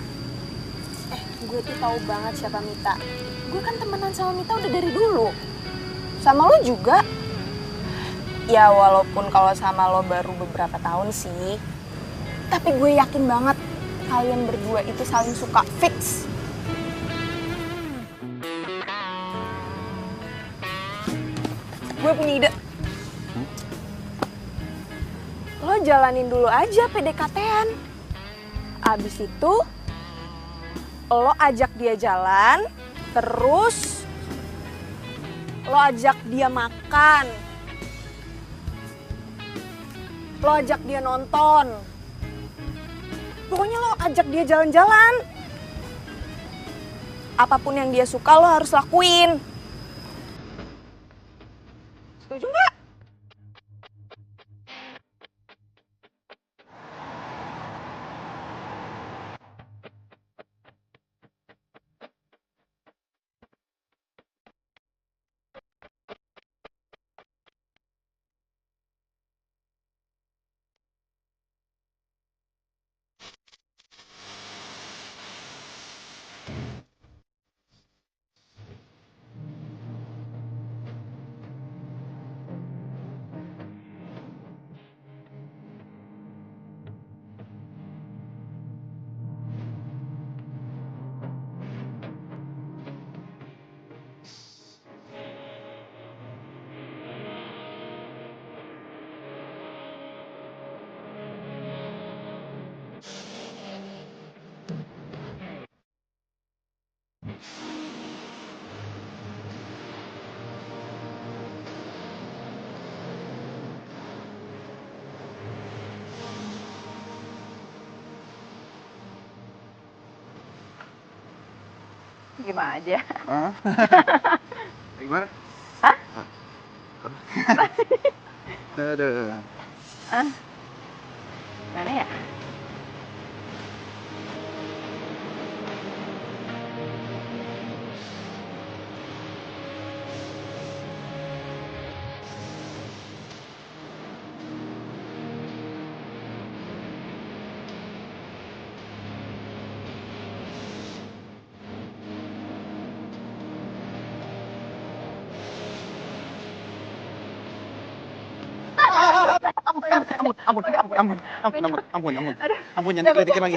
Speaker 5: Gue tuh tahu banget siapa Mita. Gue kan temenan sama Mita udah dari dulu. Sama lo juga. Ya walaupun kalau sama lo baru beberapa tahun sih. Tapi gue yakin banget kalian berdua itu saling suka, fix. Gue punya ide. Lo jalanin dulu aja PDKT-an. Abis itu, lo ajak dia jalan, terus lo ajak dia makan. Lo ajak dia nonton. Pokoknya lo ajak dia jalan-jalan. Apapun yang dia suka lo harus lakuin. Setuju nggak?
Speaker 2: Gimana aja?
Speaker 10: Hah? Gimana?
Speaker 2: Hah?
Speaker 10: Aduh.
Speaker 2: Hah? Mana ya?
Speaker 10: Ampun, jangan dikit lagi.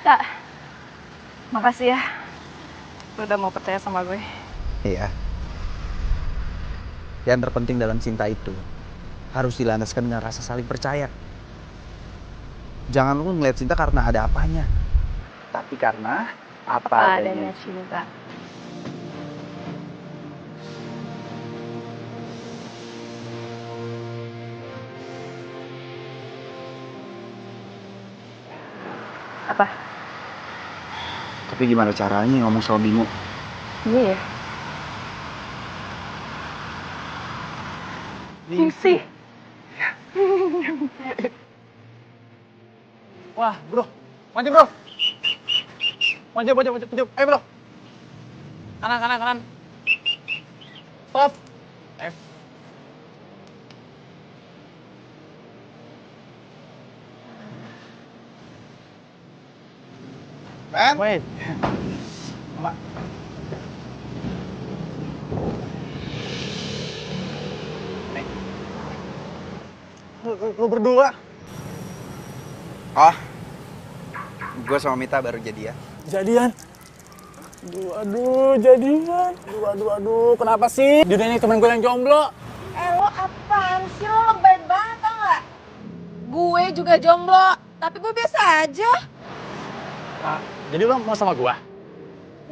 Speaker 2: Kak, makasih ya. Lu udah mau percaya sama gue.
Speaker 10: Iya. Yang terpenting dalam cinta itu harus dilandaskan dengan rasa saling percaya. Jangan lu ngeliat cinta karena ada apanya, tapi karena apa adanya
Speaker 2: cinta. Apa?
Speaker 10: Tapi gimana caranya ngomong sama Bimo?
Speaker 2: Iya ya. Ningsih.
Speaker 3: Wah, bro. Maju, bro. Maju. Ayo, bro. Kanan. Stop. F.
Speaker 10: Ben?
Speaker 3: Wait. Lu berdua?
Speaker 10: Oh, gue sama Mita baru jadian.
Speaker 3: Jadian? Aduh, jadian. Aduh, kenapa sih? Di dunia ini temen gue yang jomblo.
Speaker 5: Lo apaan sih? Lo lebay banget tau gak? Gue juga jomblo, tapi gue biasa aja.
Speaker 3: Nah, jadi lo mau sama gue?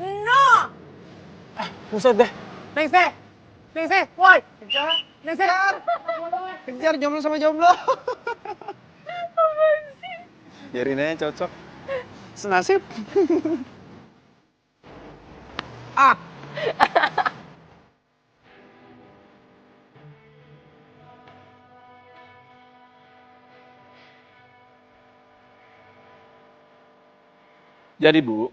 Speaker 5: No!
Speaker 3: Buset deh.
Speaker 5: Ningsih, woi!
Speaker 10: Kejar jomblo sama jomblo. Biarin aja cocok. Senasib.
Speaker 7: Jadi Bu,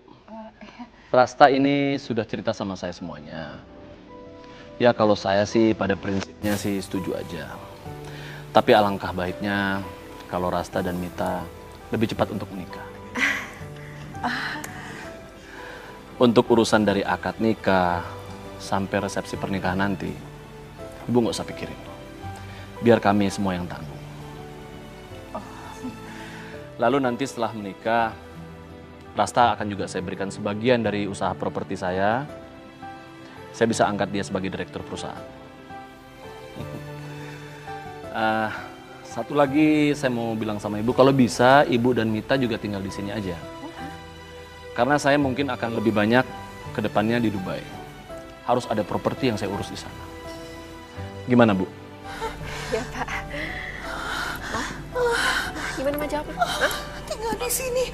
Speaker 7: Rasta ini sudah cerita sama saya semuanya. Ya kalau saya sih pada prinsipnya sih setuju aja. Tapi alangkah baiknya kalau Rasta dan Mita lebih cepat untuk menikah. Untuk urusan dari akad nikah sampai resepsi pernikahan nanti, Ibu nggak usah pikirin. Biar kami semua yang tanggung. Lalu nanti setelah menikah, Rasta akan juga saya berikan sebagian dari usaha properti saya. Saya bisa angkat dia sebagai direktur perusahaan. Satu lagi saya mau bilang sama Ibu, kalau bisa Ibu dan Mita juga tinggal di sini aja. Karena saya mungkin akan lebih banyak ke depannya di Dubai. Harus ada properti yang saya urus di sana. Gimana Bu?
Speaker 5: Ya Pak. Gimana mah jawabnya? Tinggal di sini.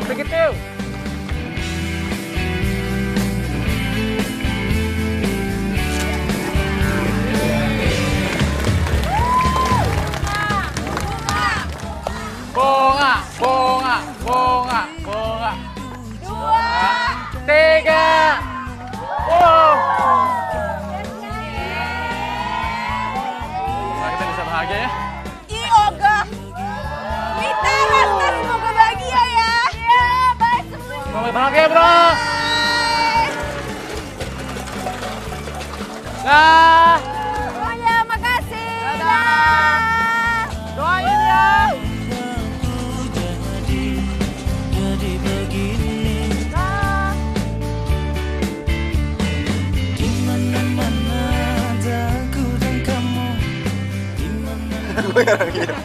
Speaker 3: Begitu. Bunga. 2, 3. Wow. Nah, kita bisa bahagia ya.
Speaker 5: Ih, ogah. Mita, Rasta, semoga bahagia ya. Iya, bye semuanya.
Speaker 3: Semoga bahagia, bro. Dah.
Speaker 5: Semuanya, makasih.
Speaker 3: Dadah. Doain ya.
Speaker 10: Gue gitu.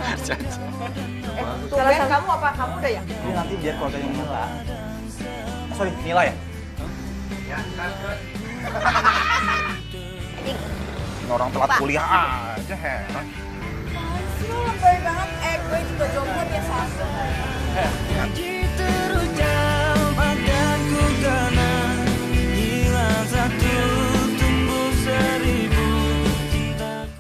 Speaker 2: Tumben kamu apa? Kamu udah ya?
Speaker 3: Ini nanti biar keluarganya Mila. Sorry, Mila ya? Ini orang telat kuliah aja, heran.
Speaker 2: Lebay banget, gue juga jomblo biasa.